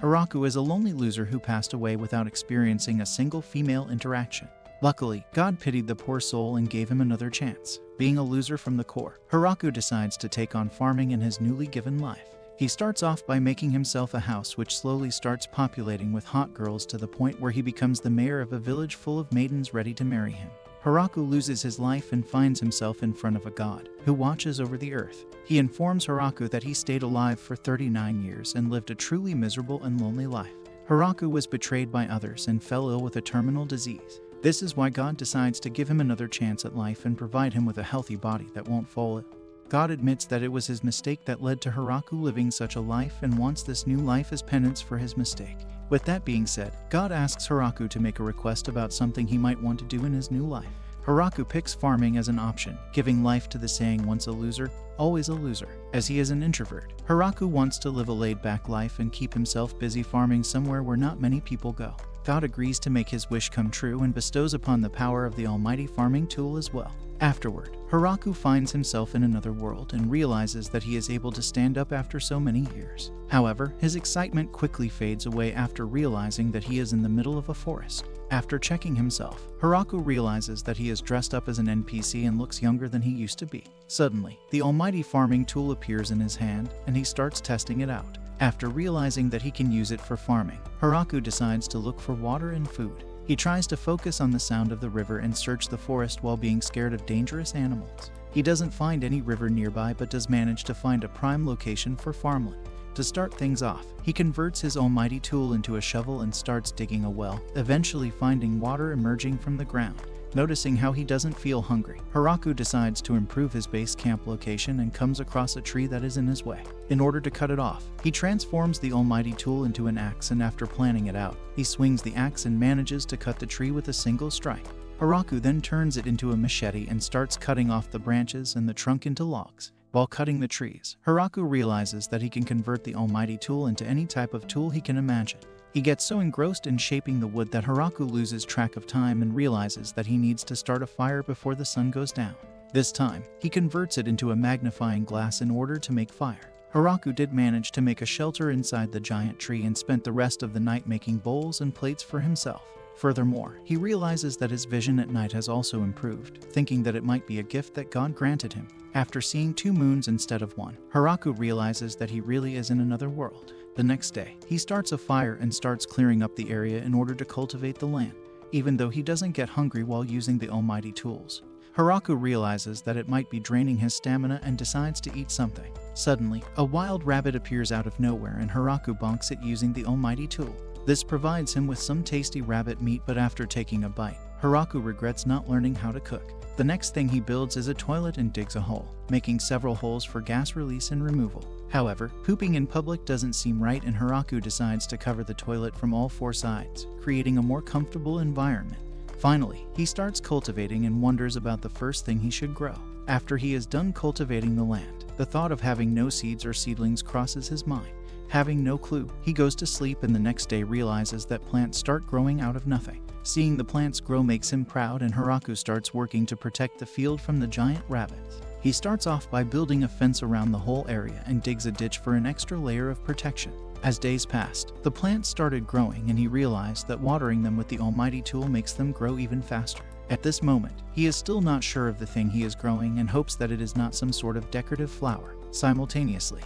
Haraku is a lonely loser who passed away without experiencing a single female interaction. Luckily, God pitied the poor soul and gave him another chance. Being a loser from the core, Haraku decides to take on farming in his newly given life. He starts off by making himself a house which slowly starts populating with hot girls to the point where he becomes the mayor of a village full of maidens ready to marry him. Haraku loses his life and finds himself in front of a god who watches over the earth. He informs Haraku that he stayed alive for 39 years and lived a truly miserable and lonely life. Haraku was betrayed by others and fell ill with a terminal disease. This is why God decides to give him another chance at life and provide him with a healthy body that won't fall ill. God admits that it was his mistake that led to Haraku living such a life and wants this new life as penance for his mistake. With that being said, God asks Haraku to make a request about something he might want to do in his new life. Haraku picks farming as an option, giving life to the saying once a loser, always a loser. As he is an introvert, Haraku wants to live a laid-back life and keep himself busy farming somewhere where not many people go. God agrees to make his wish come true and bestows upon the power of the almighty farming tool as well. Afterward, Haraku finds himself in another world and realizes that he is able to stand up after so many years. However, his excitement quickly fades away after realizing that he is in the middle of a forest. After checking himself, Haraku realizes that he is dressed up as an NPC and looks younger than he used to be. Suddenly, the almighty farming tool appears in his hand and he starts testing it out. After realizing that he can use it for farming, Haraku decides to look for water and food. He tries to focus on the sound of the river and search the forest while being scared of dangerous animals. He doesn't find any river nearby but does manage to find a prime location for farmland. To start things off, he converts his almighty tool into a shovel and starts digging a well, eventually finding water emerging from the ground. Noticing how he doesn't feel hungry, Haraku decides to improve his base camp location and comes across a tree that is in his way. In order to cut it off, he transforms the almighty tool into an axe, and after planning it out, he swings the axe and manages to cut the tree with a single strike. Haraku then turns it into a machete and starts cutting off the branches and the trunk into logs. While cutting the trees, Haraku realizes that he can convert the almighty tool into any type of tool he can imagine. He gets so engrossed in shaping the wood that Haraku loses track of time and realizes that he needs to start a fire before the sun goes down. This time, he converts it into a magnifying glass in order to make fire. Haraku did manage to make a shelter inside the giant tree and spent the rest of the night making bowls and plates for himself. Furthermore, he realizes that his vision at night has also improved, thinking that it might be a gift that God granted him. After seeing 2 moons instead of 1, Haraku realizes that he really is in another world. The next day, he starts a fire and starts clearing up the area in order to cultivate the land, even though he doesn't get hungry while using the almighty tools. Haraku realizes that it might be draining his stamina and decides to eat something. Suddenly, a wild rabbit appears out of nowhere and Haraku bonks it using the almighty tool. This provides him with some tasty rabbit meat, but after taking a bite, Haraku regrets not learning how to cook. The next thing he builds is a toilet and digs a hole, making several holes for gas release and removal. However, pooping in public doesn't seem right and Haraku decides to cover the toilet from all 4 sides, creating a more comfortable environment. Finally, he starts cultivating and wonders about the first thing he should grow. After he is done cultivating the land, the thought of having no seeds or seedlings crosses his mind. Having no clue, he goes to sleep and the next day realizes that plants start growing out of nothing. Seeing the plants grow makes him proud and Haraku starts working to protect the field from the giant rabbits. He starts off by building a fence around the whole area and digs a ditch for an extra layer of protection. As days passed, the plants started growing and he realized that watering them with the almighty tool makes them grow even faster. At this moment, he is still not sure of the thing he is growing and hopes that it is not some sort of decorative flower. Simultaneously,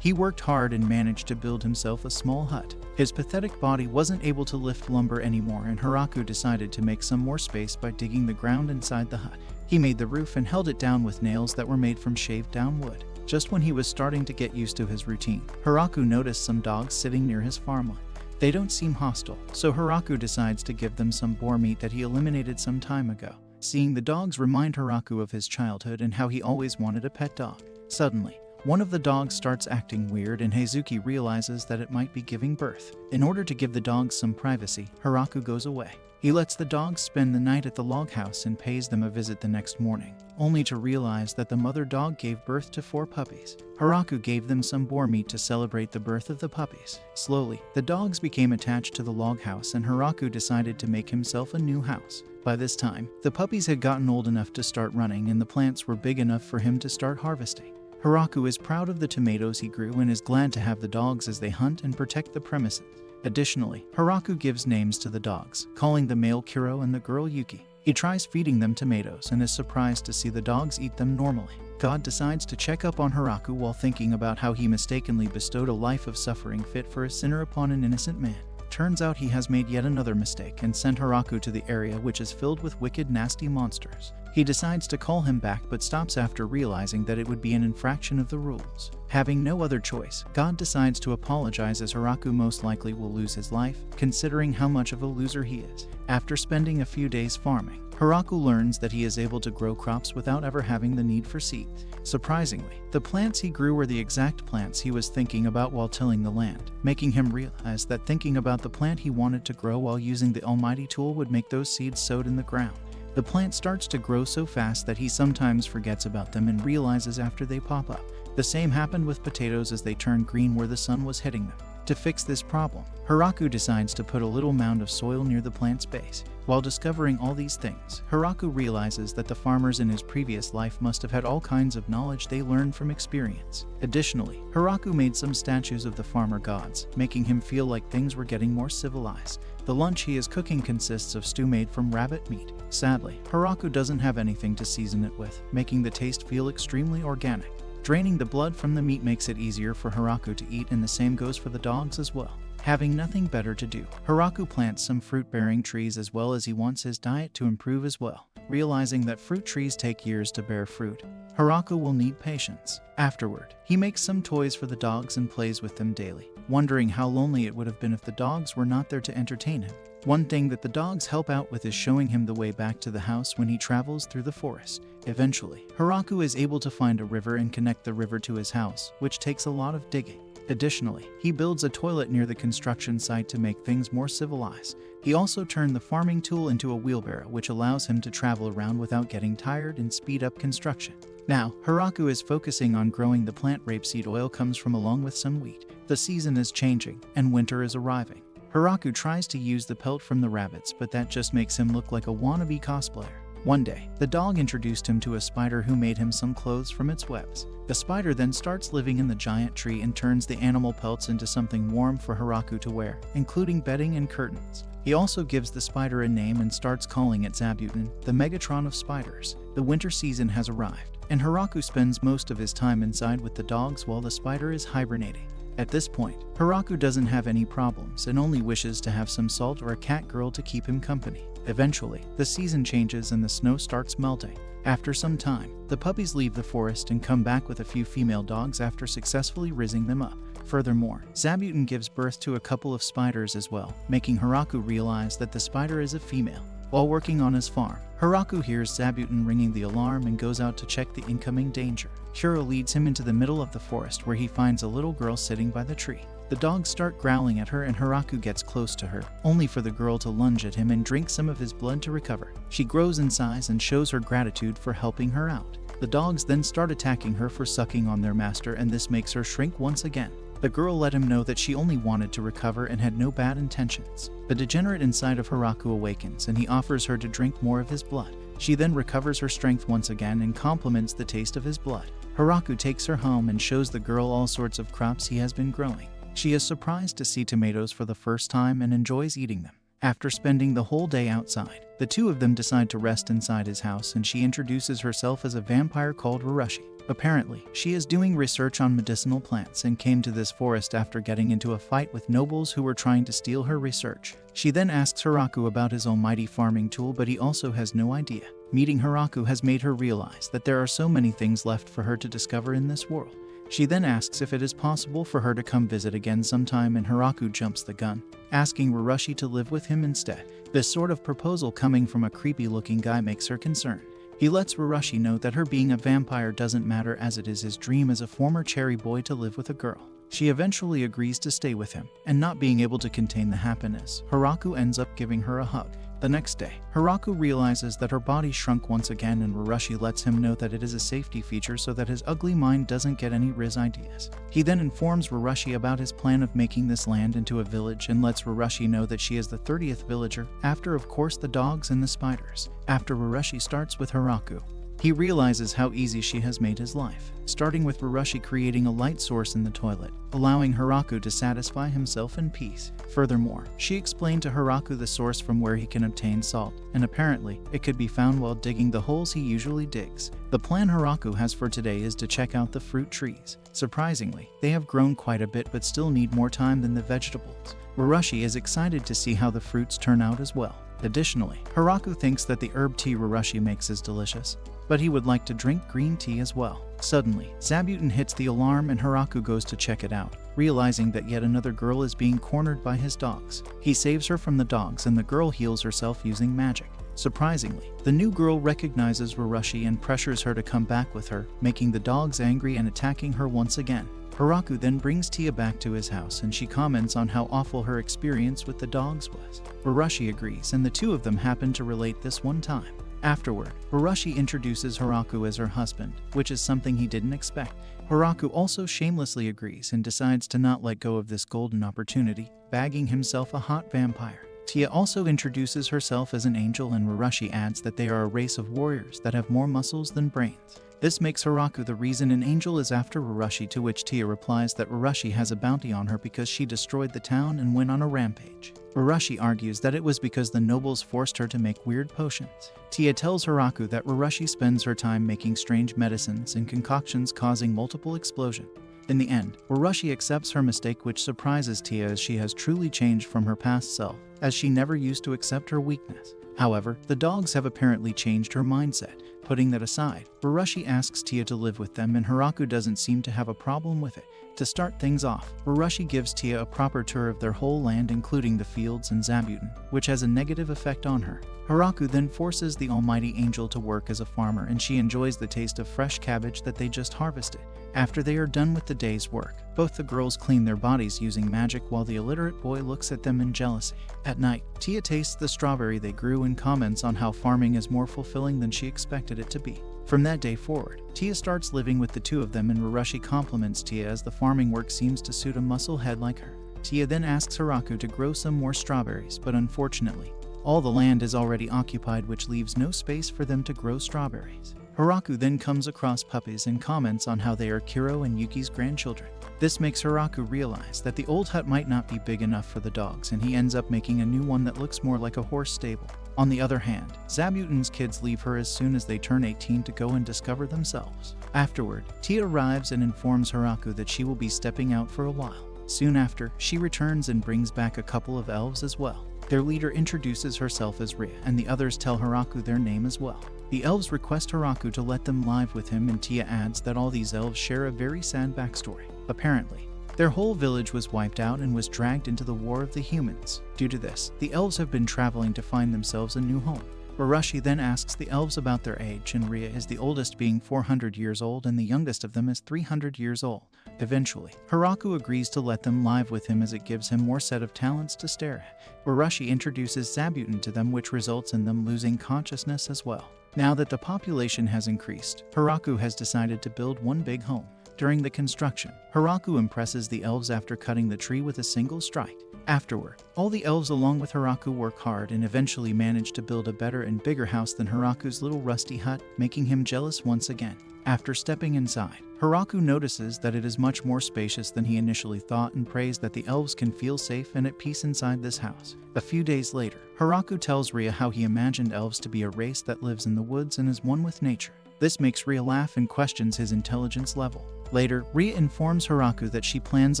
he worked hard and managed to build himself a small hut. His pathetic body wasn't able to lift lumber anymore and Haraku decided to make some more space by digging the ground inside the hut. He made the roof and held it down with nails that were made from shaved down wood. Just when he was starting to get used to his routine, Haraku noticed some dogs sitting near his farmland. They don't seem hostile, so Haraku decides to give them some boar meat that he eliminated some time ago. Seeing the dogs remind Haraku of his childhood and how he always wanted a pet dog. Suddenly, one of the dogs starts acting weird and Heizuki realizes that it might be giving birth. In order to give the dogs some privacy, Haraku goes away. He lets the dogs spend the night at the log house and pays them a visit the next morning, only to realize that the mother dog gave birth to 4 puppies. Haraku gave them some boar meat to celebrate the birth of the puppies. Slowly, the dogs became attached to the log house and Haraku decided to make himself a new house. By this time, the puppies had gotten old enough to start running and the plants were big enough for him to start harvesting. Hiraku is proud of the tomatoes he grew and is glad to have the dogs as they hunt and protect the premises. Additionally, Hiraku gives names to the dogs, calling the male Kuro and the girl Yuki. He tries feeding them tomatoes and is surprised to see the dogs eat them normally. God decides to check up on Hiraku while thinking about how he mistakenly bestowed a life of suffering fit for a sinner upon an innocent man. Turns out he has made yet another mistake and sent Hiraku to the area which is filled with wicked, nasty monsters. He decides to call him back but stops after realizing that it would be an infraction of the rules. Having no other choice, God decides to apologize as Hiraku most likely will lose his life, considering how much of a loser he is. After spending a few days farming, Hiraku learns that he is able to grow crops without ever having the need for seeds. Surprisingly, the plants he grew were the exact plants he was thinking about while tilling the land, making him realize that thinking about the plant he wanted to grow while using the almighty tool would make those seeds sowed in the ground. The plant starts to grow so fast that he sometimes forgets about them and realizes after they pop up. The same happened with potatoes as they turned green where the sun was hitting them. To fix this problem, Hiraku decides to put a little mound of soil near the plant's base. While discovering all these things, Hiraku realizes that the farmers in his previous life must have had all kinds of knowledge they learned from experience. Additionally, Hiraku made some statues of the farmer gods, making him feel like things were getting more civilized. The lunch he is cooking consists of stew made from rabbit meat. Sadly, Hiraku doesn't have anything to season it with, making the taste feel extremely organic. Draining the blood from the meat makes it easier for Hiraku to eat, and the same goes for the dogs as well. Having nothing better to do, Hiraku plants some fruit-bearing trees as well as he wants his diet to improve as well. Realizing that fruit trees take years to bear fruit, Hiraku will need patience. Afterward, he makes some toys for the dogs and plays with them daily, wondering how lonely it would have been if the dogs were not there to entertain him. One thing that the dogs help out with is showing him the way back to the house when he travels through the forest. Eventually, Hiraku is able to find a river and connect the river to his house, which takes a lot of digging. Additionally, he builds a toilet near the construction site to make things more civilized. He also turned the farming tool into a wheelbarrow, which allows him to travel around without getting tired and speed up construction. Now, Hiraku is focusing on growing the plant rapeseed oil comes from along with some wheat. The season is changing, and winter is arriving. Hiraku tries to use the pelt from the rabbits, but that just makes him look like a wannabe cosplayer. One day, the dog introduced him to a spider who made him some clothes from its webs. The spider then starts living in the giant tree and turns the animal pelts into something warm for Hiraku to wear, including bedding and curtains. He also gives the spider a name and starts calling it Zabuton, the Megatron of spiders. The winter season has arrived, and Hiraku spends most of his time inside with the dogs while the spider is hibernating. At this point, Hiraku doesn't have any problems and only wishes to have some salt or a cat girl to keep him company. Eventually, the season changes and the snow starts melting. After some time, the puppies leave the forest and come back with a few female dogs after successfully raising them up. Furthermore, Zabuton gives birth to a couple of spiders as well, making Hiraku realize that the spider is a female. While working on his farm, Hiraku hears Zabuton ringing the alarm and goes out to check the incoming danger. Kuro leads him into the middle of the forest where he finds a little girl sitting by the tree. The dogs start growling at her and Hiraku gets close to her, only for the girl to lunge at him and drink some of his blood to recover. She grows in size and shows her gratitude for helping her out. The dogs then start attacking her for sucking on their master, and this makes her shrink once again. The girl let him know that she only wanted to recover and had no bad intentions. The degenerate inside of Hiraku awakens and he offers her to drink more of his blood. She then recovers her strength once again and compliments the taste of his blood. Hiraku takes her home and shows the girl all sorts of crops he has been growing. She is surprised to see tomatoes for the first time and enjoys eating them. After spending the whole day outside, the two of them decide to rest inside his house, and she introduces herself as a vampire called Rurushi. Apparently, she is doing research on medicinal plants and came to this forest after getting into a fight with nobles who were trying to steal her research. She then asks Hiraku about his almighty farming tool, but he also has no idea. Meeting Hiraku has made her realize that there are so many things left for her to discover in this world. She then asks if it is possible for her to come visit again sometime, and Hiraku jumps the gun, asking Rurushi to live with him instead. This sort of proposal coming from a creepy-looking guy makes her concerned. He lets Rurushi know that her being a vampire doesn't matter, as it is his dream as a former cherry boy to live with a girl. She eventually agrees to stay with him, and not being able to contain the happiness, Hiraku ends up giving her a hug. The next day, Hiraku realizes that her body shrunk once again, and Rurushi lets him know that it is a safety feature so that his ugly mind doesn't get any Riz ideas. He then informs Rurushi about his plan of making this land into a village and lets Rurushi know that she is the 30th villager, after of course the dogs and the spiders. After Rurushi starts with Hiraku, He realizes how easy she has made his life, starting with Hiroshi creating a light source in the toilet, allowing Hiraku to satisfy himself in peace. Furthermore, she explained to Hiraku the source from where he can obtain salt, and apparently, it could be found while digging the holes he usually digs. The plan Hiraku has for today is to check out the fruit trees. Surprisingly, they have grown quite a bit but still need more time than the vegetables. Hiroshi is excited to see how the fruits turn out as well. Additionally, Hiraku thinks that the herb tea Hiroshi makes is delicious, but he would like to drink green tea as well. Suddenly, Zabuton hits the alarm and Hiraku goes to check it out, realizing that yet another girl is being cornered by his dogs. He saves her from the dogs and the girl heals herself using magic. Surprisingly, the new girl recognizes Hiroshi and pressures her to come back with her, making the dogs angry and attacking her once again. Hiraku then brings Tia back to his house and she comments on how awful her experience with the dogs was. Hiroshi agrees and the two of them happen to relate this one time. Afterward, Hiroshi introduces Hiraku as her husband, which is something he didn't expect. Hiraku also shamelessly agrees and decides to not let go of this golden opportunity, bagging himself a hot vampire. Tia also introduces herself as an angel and Hiroshi adds that they are a race of warriors that have more muscles than brains. This makes Hiraku the reason an angel is after Hiroshi, to which Tia replies that Hiroshi has a bounty on her because she destroyed the town and went on a rampage. Hiroshi argues that it was because the nobles forced her to make weird potions. Tia tells Hiraku that Hiroshi spends her time making strange medicines and concoctions causing multiple explosions. In the end, Hiroshi accepts her mistake, which surprises Tia as she has truly changed from her past self, as she never used to accept her weakness. Hirower, the dogs have apparently changed her mindset. Putting that aside, Hiroshi asks Tia to live with them and Hiraku doesn't seem to have a problem with it. To start things off, Hiroshi gives Tia a proper tour of their whole land including the fields and Zabuton, which has a negative effect on her. Hiraku then forces the almighty angel to work as a farmer and she enjoys the taste of fresh cabbage that they just harvested. After they are done with the day's work, both the girls clean their bodies using magic while the illiterate boy looks at them in jealousy. At night, Tia tastes the strawberry they grew and comments on how farming is more fulfilling than she expected it to be. From that day forward, Tia starts living with the two of them and Hiroshi compliments Tia as the farming work seems to suit a muscle head like her. Tia then asks Hiraku to grow some more strawberries, but unfortunately, all the land is already occupied, which leaves no space for them to grow strawberries. Hiraku then comes across puppies and comments on how they are Kiro and Yuki's grandchildren. This makes Hiraku realize that the old hut might not be big enough for the dogs and he ends up making a new one that looks more like a horse stable. On the other hand, Zabuton's kids leave her as soon as they turn 18 to go and discover themselves. Afterward, Tia arrives and informs Hiraku that she will be stepping out for a while. Soon after, she returns and brings back a couple of elves as well. Their leader introduces herself as Ria, and the others tell Hiraku their name as well. The elves request Hiraku to let them live with him, and Tia adds that all these elves share a very sad backstory. Apparently, their whole village was wiped out and was dragged into the War of the Humans. Due to this, the elves have been traveling to find themselves a new home. Hiroshi then asks the elves about their age, and Ria is the oldest, being 400 years old, and the youngest of them is 300 years old. Eventually, Hiraku agrees to let them live with him as it gives him more set of talents to stare at. Hiroshi introduces Zabuton to them, which results in them losing consciousness as well. Now that the population has increased, Hiraku has decided to build one big home. During the construction, Hiraku impresses the elves after cutting the tree with a single strike. Afterward, all the elves along with Hiraku work hard and eventually manage to build a better and bigger house than Hiraku's little rusty hut, making him jealous once again. After stepping inside, Hiraku notices that it is much more spacious than he initially thought and prays that the elves can feel safe and at peace inside this house. A few days later, Hiraku tells Ria how he imagined elves to be a race that lives in the woods and is one with nature. This makes Ria laugh and questions his intelligence level. Later, Ria informs Hiraku that she plans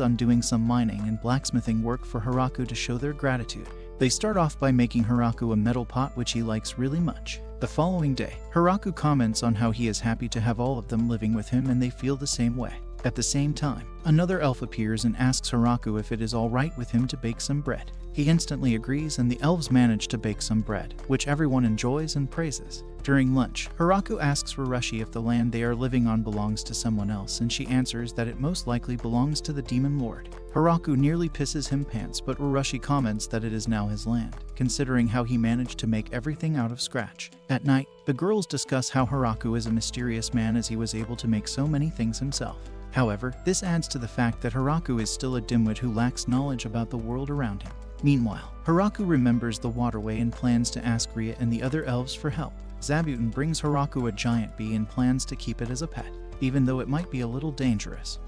on doing some mining and blacksmithing work for Hiraku to show their gratitude. They start off by making Hiraku a metal pot, which he likes really much. The following day, Hiraku comments on how he is happy to have all of them living with him and they feel the same way. At the same time, another elf appears and asks Hiraku if it is all right with him to bake some bread. He instantly agrees and the elves manage to bake some bread, which everyone enjoys and praises. During lunch, Hiraku asks Hiroshi if the land they are living on belongs to someone else, and she answers that it most likely belongs to the Demon Lord. Hiraku nearly pisses him pants, but Hiroshi comments that it is now his land, considering how he managed to make everything out of scratch. At night, the girls discuss how Hiraku is a mysterious man as he was able to make so many things himself. However, this adds to the fact that Hiraku is still a dimwit who lacks knowledge about the world around him. Meanwhile, Hiraku remembers the waterway and plans to ask Ria and the other elves for help. Zabuton brings Hiraku a giant bee and plans to keep it as a pet, even though it might be a little dangerous.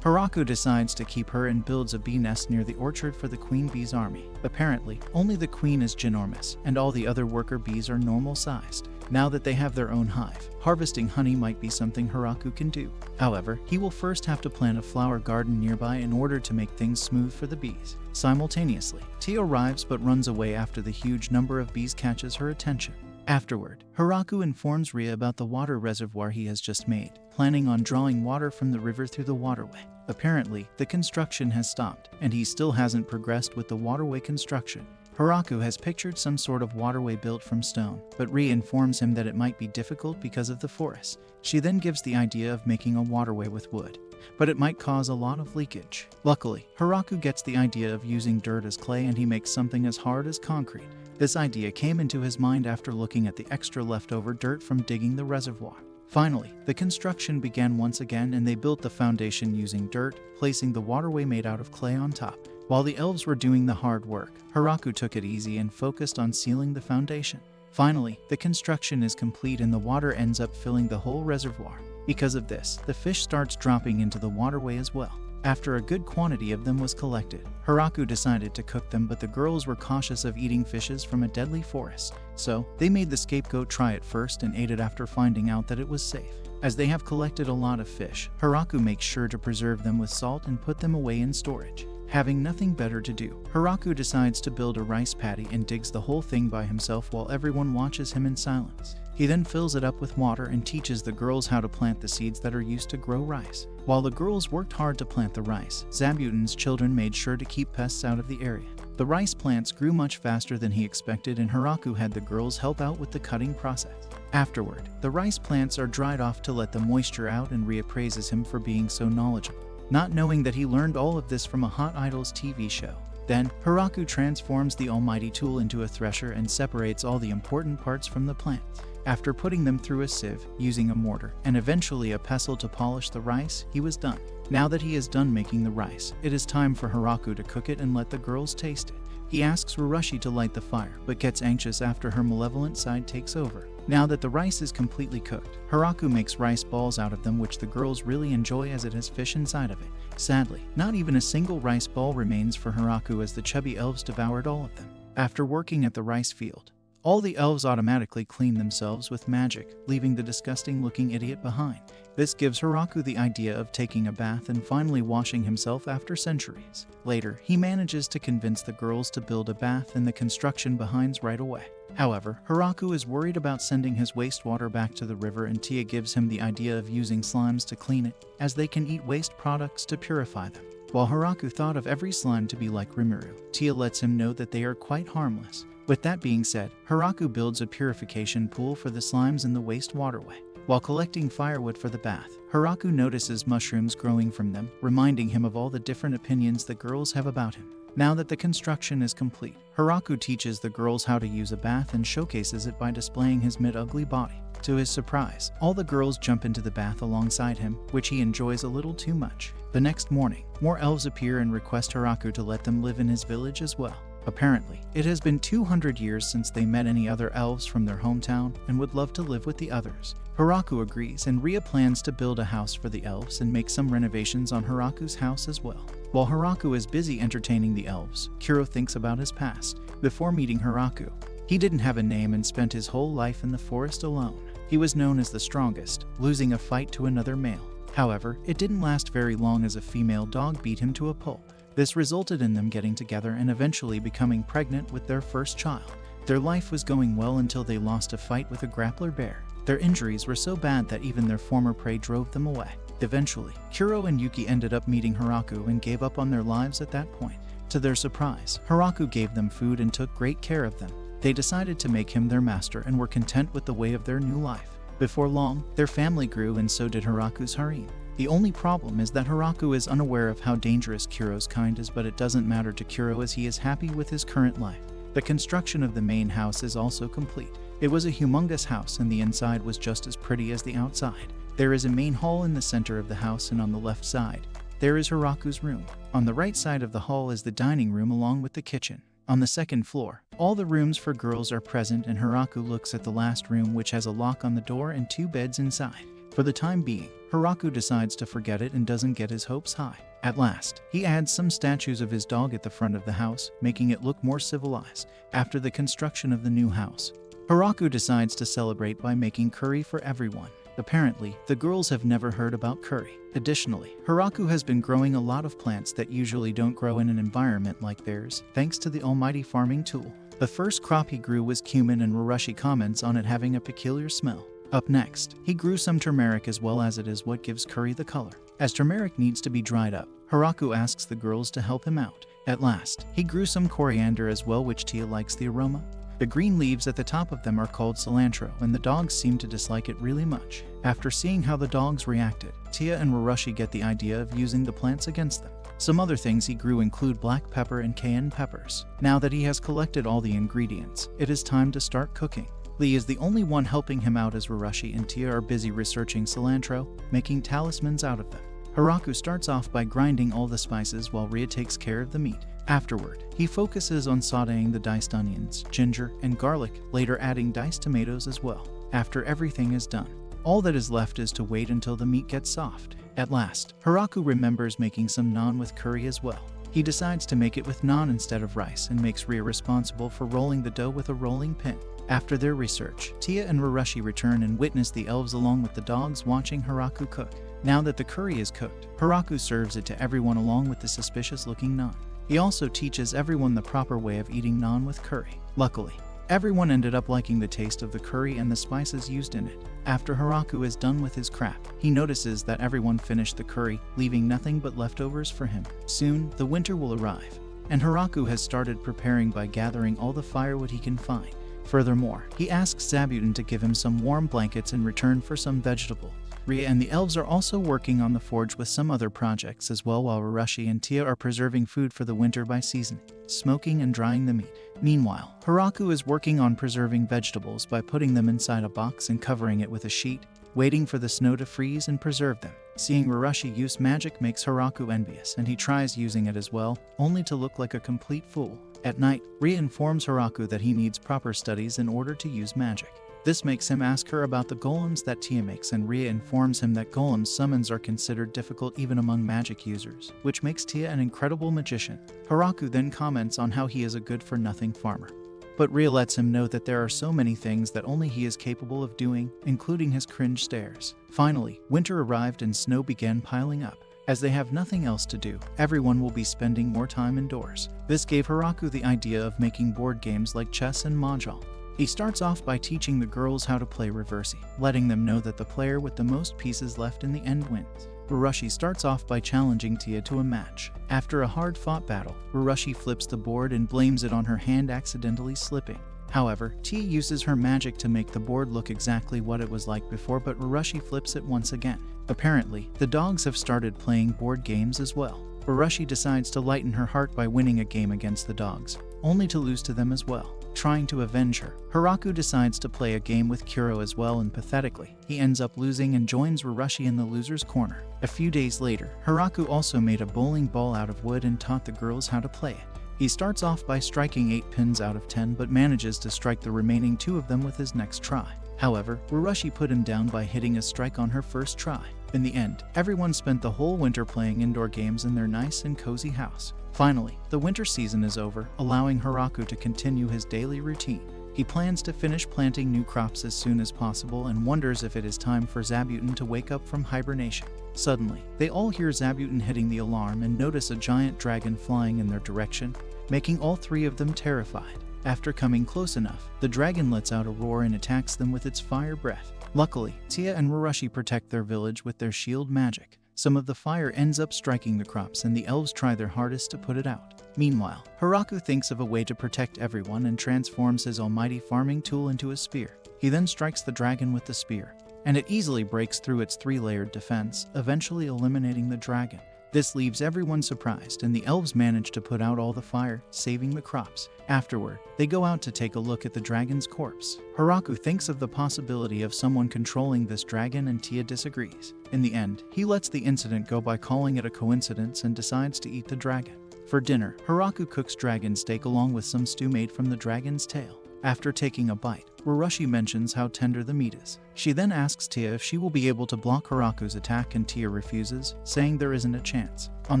Hiraku decides to keep her and builds a bee nest near the orchard for the queen bee's army. Apparently, only the queen is ginormous, and all the other worker bees are normal-sized. Now that they have their own hive, harvesting honey might be something Hiraku can do. However, he will first have to plant a flower garden nearby in order to make things smooth for the bees. Simultaneously, Tia arrives but runs away after the huge number of bees catches her attention. Afterward, Hiraku informs Ria about the water reservoir he has just made, planning on drawing water from the river through the waterway. Apparently, the construction has stopped, and he still hasn't progressed with the waterway construction. Hiraku has pictured some sort of waterway built from stone, but Ria informs him that it might be difficult because of the forest. She then gives the idea of making a waterway with wood, but it might cause a lot of leakage. Luckily, Hiraku gets the idea of using dirt as clay and he makes something as hard as concrete. This idea came into his mind after looking at the extra leftover dirt from digging the reservoir. Finally, the construction began once again and they built the foundation using dirt, placing the waterway made out of clay on top. While the elves were doing the hard work, Hiraku took it easy and focused on sealing the foundation. Finally, the construction is complete and the water ends up filling the whole reservoir. Because of this, the fish starts dropping into the waterway as well. After a good quantity of them was collected, Hiraku decided to cook them, but the girls were cautious of eating fishes from a deadly forest, so they made the scapegoat try it first and ate it after finding out that it was safe. As they have collected a lot of fish, Hiraku makes sure to preserve them with salt and put them away in storage. Having nothing better to do, Hiraku decides to build a rice paddy and digs the whole thing by himself while everyone watches him in silence. He then fills it up with water and teaches the girls how to plant the seeds that are used to grow rice. While the girls worked hard to plant the rice, Zabuton's children made sure to keep pests out of the area. The rice plants grew much faster than he expected and Hiraku had the girls help out with the cutting process. Afterward, the rice plants are dried off to let the moisture out and reappraises him for being so knowledgeable, not knowing that he learned all of this from a Hot Idols TV show. Then, Hiraku transforms the almighty tool into a thresher and separates all the important parts from the plants. After putting them through a sieve, using a mortar, and eventually a pestle to polish the rice, he was done. Now that he is done making the rice, it is time for Hiraku to cook it and let the girls taste it. He asks Rurushi to light the fire, but gets anxious after her malevolent side takes over. Now that the rice is completely cooked, Hiraku makes rice balls out of them, which the girls really enjoy as it has fish inside of it. Sadly, not even a single rice ball remains for Hiraku as the chubby elves devoured all of them. After working at the rice field, all the elves automatically clean themselves with magic, leaving the disgusting-looking idiot behind. This gives Hiraku the idea of taking a bath and finally washing himself after centuries. Later, he manages to convince the girls to build a bath and the construction begins right away. However, Hiraku is worried about sending his wastewater back to the river and Tia gives him the idea of using slimes to clean it, as they can eat waste products to purify them. While Hiraku thought of every slime to be like Rimuru, Tia lets him know that they are quite harmless. With that being said, Hiraku builds a purification pool for the slimes in the waste waterway. While collecting firewood for the bath, Hiraku notices mushrooms growing from them, reminding him of all the different opinions the girls have about him. Now that the construction is complete, Hiraku teaches the girls how to use a bath and showcases it by displaying his mid-ugly body. To his surprise, all the girls jump into the bath alongside him, which he enjoys a little too much. The next morning, more elves appear and request Hiraku to let them live in his village as well. Apparently, it has been 200 years since they met any other elves from their hometown and would love to live with the others. Hiraku agrees and Ria plans to build a house for the elves and make some renovations on Hiraku's house as well. While Hiraku is busy entertaining the elves, Kuro thinks about his past. Before meeting Hiraku, he didn't have a name and spent his whole life in the forest alone. He was known as the strongest, losing a fight to another male. However, it didn't last very long as a female dog beat him to a pulp. This resulted in them getting together and eventually becoming pregnant with their first child. Their life was going well until they lost a fight with a grappler bear. Their injuries were so bad that even their former prey drove them away. Eventually, Kuro and Yuki ended up meeting Hiraku and gave up on their lives at that point. To their surprise, Hiraku gave them food and took great care of them. They decided to make him their master and were content with the way of their new life. Before long, their family grew and so did Hiraku's harem. The only problem is that Hiraku is unaware of how dangerous Kuro's kind is, but it doesn't matter to Kuro as he is happy with his current life. The construction of the main house is also complete. It was a humongous house and the inside was just as pretty as the outside. There is a main hall in the center of the house and on the left side, there is Hiraku's room. On the right side of the hall is the dining room along with the kitchen. On the second floor, all the rooms for girls are present and Hiraku looks at the last room which has a lock on the door and 2 beds inside. For the time being, Hiraku decides to forget it and doesn't get his hopes high. At last, he adds some statues of his dog at the front of the house, making it look more civilized. After the construction of the new house, Hiraku decides to celebrate by making curry for everyone. Apparently, the girls have never heard about curry. Additionally, Hiraku has been growing a lot of plants that usually don't grow in an environment like theirs, thanks to the almighty farming tool. The first crop he grew was cumin and Ruroshi comments on it having a peculiar smell. Up next, he grew some turmeric as well as it is what gives curry the color. As turmeric needs to be dried up, Hiraku asks the girls to help him out. At last, he grew some coriander as well which Tia likes the aroma. The green leaves at the top of them are called cilantro and the dogs seem to dislike it really much. After seeing how the dogs reacted, Tia and Ruroshi get the idea of using the plants against them. Some other things he grew include black pepper and cayenne peppers. Now that he has collected all the ingredients, it is time to start cooking. Lee is the only one helping him out as Ruroshi and Tia are busy researching cilantro, making talismans out of them. Hiraku starts off by grinding all the spices while Ria takes care of the meat. Afterward, he focuses on sauteing the diced onions, ginger, and garlic, later adding diced tomatoes as well. After everything is done, all that is left is to wait until the meat gets soft. At last, Hiraku remembers making some naan with curry as well. He decides to make it with naan instead of rice and makes Ria responsible for rolling the dough with a rolling pin. After their research, Tia and Ruroshi return and witness the elves along with the dogs watching Hiraku cook. Now that the curry is cooked, Hiraku serves it to everyone along with the suspicious-looking naan. He also teaches everyone the proper way of eating naan with curry. Luckily, everyone ended up liking the taste of the curry and the spices used in it. After Hiraku is done with his crap, he notices that everyone finished the curry, leaving nothing but leftovers for him. Soon, the winter will arrive, and Hiraku has started preparing by gathering all the firewood he can find. Furthermore, he asks Zabuton to give him some warm blankets in return for some vegetables. Ria and the elves are also working on the forge with some other projects as well, while Ruroshi and Tia are preserving food for the winter by seasoning, smoking, and drying the meat. Meanwhile, Hiraku is working on preserving vegetables by putting them inside a box and covering it with a sheet, waiting for the snow to freeze and preserve them. Seeing Ruroshi use magic makes Hiraku envious, and he tries using it as well, only to look like a complete fool. At night, Ria informs Hiraku that he needs proper studies in order to use magic. This makes him ask her about the golems that Tia makes, and Ria informs him that golem summons are considered difficult even among magic users, which makes Tia an incredible magician. Hiraku then comments on how he is a good-for-nothing farmer. But Ria lets him know that there are so many things that only he is capable of doing, including his cringe stares. Finally, winter arrived and snow began piling up. As they have nothing else to do, everyone will be spending more time indoors. This gave Hiraku the idea of making board games like chess and mahjong. He starts off by teaching the girls how to play reversi, letting them know that the player with the most pieces left in the end wins. Ruroshi starts off by challenging Tia to a match. After a hard-fought battle, Ruroshi flips the board and blames it on her hand accidentally slipping. However, Tia uses her magic to make the board look exactly what it was like before, but Ruroshi flips it once again. Apparently, the dogs have started playing board games as well. Ruroshi decides to lighten her heart by winning a game against the dogs, only to lose to them as well. Trying to avenge her, Hiraku decides to play a game with Kuro as well, and pathetically, he ends up losing and joins Ruroshi in the loser's corner. A few days later, Hiraku also made a bowling ball out of wood and taught the girls how to play it. He starts off by striking 8 pins out of 10 but manages to strike the remaining 2 of them with his next try. However, Ruroshi put him down by hitting a strike on her first try. In the end, everyone spent the whole winter playing indoor games in their nice and cozy house. Finally, the winter season is over, allowing Hiraku to continue his daily routine. He plans to finish planting new crops as soon as possible and wonders if it is time for Zabuton to wake up from hibernation. Suddenly, they all hear Zabuton hitting the alarm and notice a giant dragon flying in their direction, making all 3 of them terrified. After coming close enough, the dragon lets out a roar and attacks them with its fire breath. Luckily, Tia and Ruroshi protect their village with their shield magic. Some of the fire ends up striking the crops and the elves try their hardest to put it out. Meanwhile, Hiraku thinks of a way to protect everyone and transforms his almighty farming tool into a spear. He then strikes the dragon with the spear, and it easily breaks through its 3-layered defense, eventually eliminating the dragon. This leaves everyone surprised, and the elves manage to put out all the fire, saving the crops. Afterward, they go out to take a look at the dragon's corpse. Hiraku thinks of the possibility of someone controlling this dragon, and Tia disagrees. In the end, he lets the incident go by calling it a coincidence and decides to eat the dragon. For dinner, Hiraku cooks dragon steak along with some stew made from the dragon's tail. After taking a bite, Ruroshi mentions how tender the meat is. She then asks Tia if she will be able to block Hiraku's attack, and Tia refuses, saying there isn't a chance. On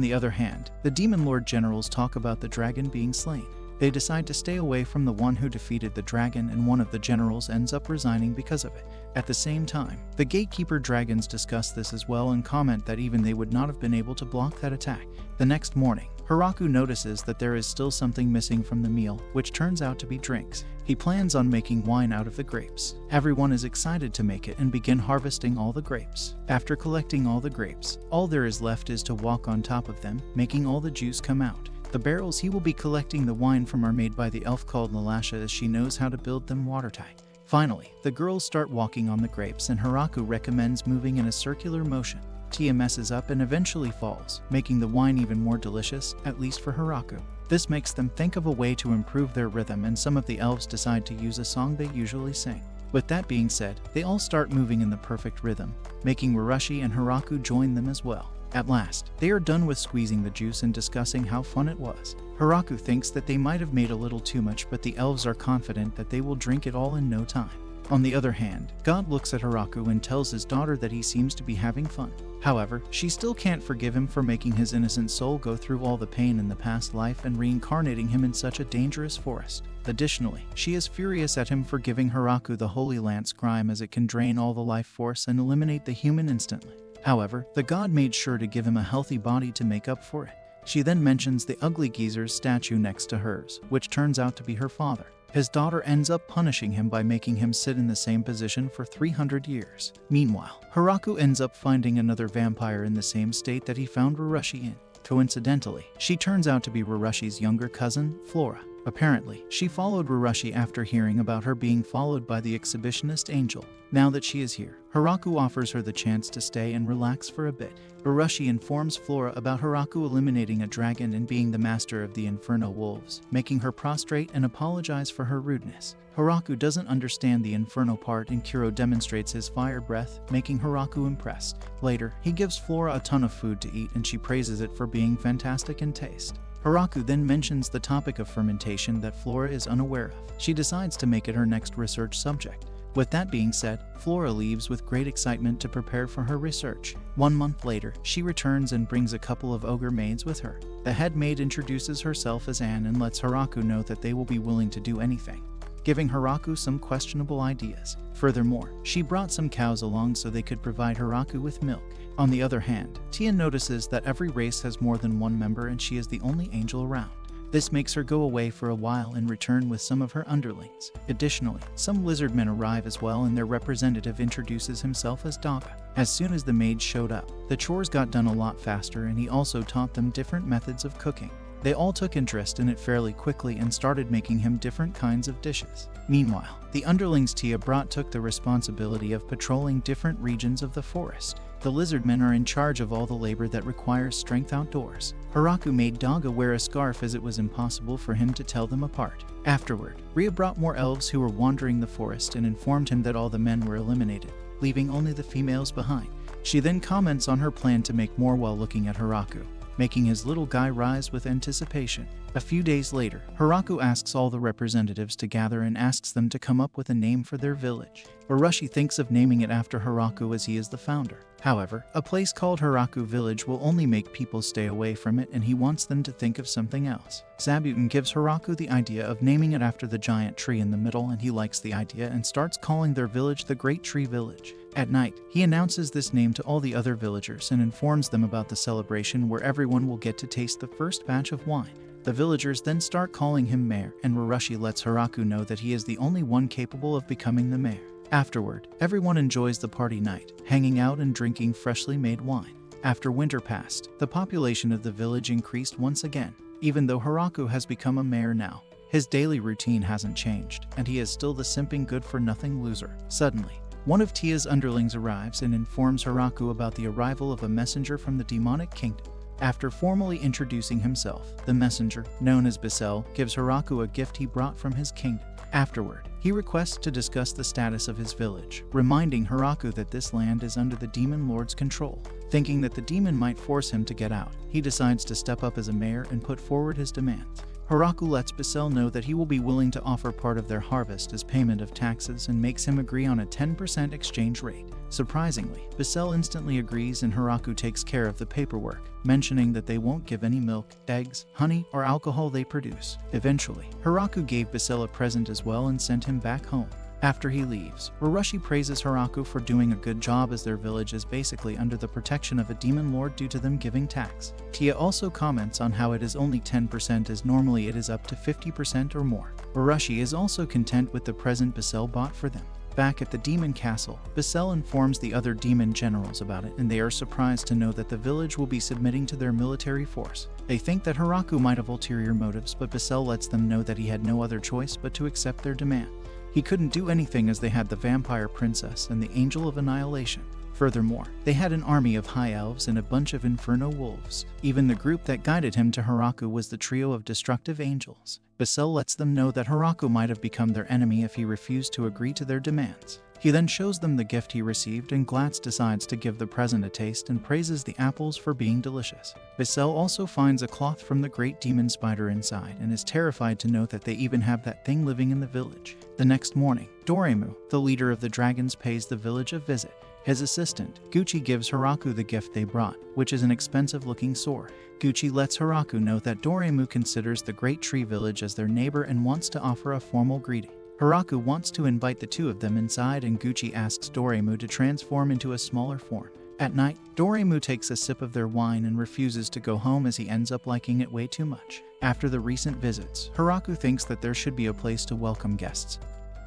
the other hand, the Demon Lord generals talk about the dragon being slain. They decide to stay away from the one who defeated the dragon, and one of the generals ends up resigning because of it. At the same time, the gatekeeper dragons discuss this as well and comment that even they would not have been able to block that attack. The next morning, Hiraku notices that there is still something missing from the meal, which turns out to be drinks. He plans on making wine out of the grapes. Everyone is excited to make it and begin harvesting all the grapes. After collecting all the grapes, all there is left is to walk on top of them, making all the juice come out. The barrels he will be collecting the wine from are made by the elf called Lalasha, as she knows how to build them watertight. Finally, the girls start walking on the grapes, and Hiraku recommends moving in a circular motion. Tia messes up and eventually falls, making the wine even more delicious, at least for Hiraku. This makes them think of a way to improve their rhythm, and some of the elves decide to use a song they usually sing. With that being said, they all start moving in the perfect rhythm, making Ruroshi and Hiraku join them as well. At last, they are done with squeezing the juice and discussing how fun it was. Hiraku thinks that they might have made a little too much, but the elves are confident that they will drink it all in no time. On the other hand, God looks at Hiraku and tells his daughter that he seems to be having fun. However, she still can't forgive him for making his innocent soul go through all the pain in the past life and reincarnating him in such a dangerous forest. Additionally, she is furious at him for giving Hiraku the Holy Lance crime, as it can drain all the life force and eliminate the human instantly. However, the god made sure to give him a healthy body to make up for it. She then mentions the ugly geezer's statue next to hers, which turns out to be her father. His daughter ends up punishing him by making him sit in the same position for 300 years. Meanwhile, Hiraku ends up finding another vampire in the same state that he found Ruroshi in. Coincidentally, she turns out to be Ruroshi's younger cousin, Flora. Apparently, she followed Ruroshi after hearing about her being followed by the exhibitionist Angel. Now that she is here, Hiraku offers her the chance to stay and relax for a bit. Ruroshi informs Flora about Hiraku eliminating a dragon and being the master of the Inferno Wolves, making her prostrate and apologize for her rudeness. Hiraku doesn't understand the Inferno part, and Kuro demonstrates his fire breath, making Hiraku impressed. Later, he gives Flora a ton of food to eat, and she praises it for being fantastic in taste. Hiraku then mentions the topic of fermentation that Flora is unaware of. She decides to make it her next research subject. With that being said, Flora leaves with great excitement to prepare for her research. 1 month later, she returns and brings a couple of ogre maids with her. The head maid introduces herself as Anne and lets Hiraku know that they will be willing to do anything, giving Hiraku some questionable ideas. Furthermore, she brought some cows along so they could provide Hiraku with milk. On the other hand, Tia notices that every race has more than one member, and she is the only angel around. This makes her go away for a while and return with some of her underlings. Additionally, some lizard men arrive as well, and their representative introduces himself as Daga. As soon as the maids showed up, the chores got done a lot faster, and he also taught them different methods of cooking. They all took interest in it fairly quickly and started making him different kinds of dishes. Meanwhile, the underlings Tia brought took the responsibility of patrolling different regions of the forest. The lizard men are in charge of all the labor that requires strength outdoors. Hiraku made Daga wear a scarf, as it was impossible for him to tell them apart. Afterward, Ria brought more elves who were wandering the forest and informed him that all the men were eliminated, leaving only the females behind. She then comments on her plan to make more while looking at Hiraku, making his little guy rise with anticipation. A few days later, Hiraku asks all the representatives to gather and asks them to come up with a name for their village. Ruroshi thinks of naming it after Hiraku, as he is the founder. However, a place called Hiraku Village will only make people stay away from it, and he wants them to think of something else. Zabuton gives Hiraku the idea of naming it after the giant tree in the middle, and he likes the idea and starts calling their village the Great Tree Village. At night, he announces this name to all the other villagers and informs them about the celebration where everyone will get to taste the first batch of wine. The villagers then start calling him mayor, and Ruroshi lets Hiraku know that he is the only one capable of becoming the mayor. Afterward, everyone enjoys the party night, hanging out and drinking freshly made wine. After winter passed, the population of the village increased once again. Even though Hiraku has become a mayor now, his daily routine hasn't changed, and he is still the simping good-for-nothing loser. Suddenly, one of Tia's underlings arrives and informs Hiraku about the arrival of a messenger from the demonic kingdom. After formally introducing himself, the messenger, known as Bissell, gives Hiraku a gift he brought from his kingdom. Afterward, he requests to discuss the status of his village, reminding Hiraku that this land is under the demon lord's control. Thinking that the demon might force him to get out, he decides to step up as a mayor and put forward his demands. Hiraku lets Basel know that he will be willing to offer part of their harvest as payment of taxes and makes him agree on a 10% exchange rate. Surprisingly, Basel instantly agrees and Hiraku takes care of the paperwork, mentioning that they won't give any milk, eggs, honey, or alcohol they produce. Eventually, Hiraku gave Basel a present as well and sent him back home. After he leaves, Urashi praises Hiraku for doing a good job as their village is basically under the protection of a demon lord due to them giving tax. Tia also comments on how it is only 10% as normally it is up to 50% or more. Urashi is also content with the present Basel bought for them. Back at the demon castle, Basel informs the other demon generals about it and they are surprised to know that the village will be submitting to their military force. They think that Hiraku might have ulterior motives, but Basel lets them know that he had no other choice but to accept their demand. He couldn't do anything as they had the vampire princess and the angel of annihilation. Furthermore, they had an army of high elves and a bunch of inferno wolves. Even the group that guided him to Hiraku was the trio of destructive angels. Basel lets them know that Hiraku might have become their enemy if he refused to agree to their demands. He then shows them the gift he received and Glatz decides to give the present a taste and praises the apples for being delicious. Basel also finds a cloth from the great demon spider inside and is terrified to note that they even have that thing living in the village. The next morning, Doremu, the leader of the dragons, pays the village a visit. His assistant, Gucci, gives Hiraku the gift they brought, which is an expensive-looking sword. Gucci lets Hiraku know that Doremu considers the Great Tree Village as their neighbor and wants to offer a formal greeting. Hiraku wants to invite the two of them inside and Gucci asks Doremu to transform into a smaller form. At night, Doremu takes a sip of their wine and refuses to go home as he ends up liking it way too much. After the recent visits, Hiraku thinks that there should be a place to welcome guests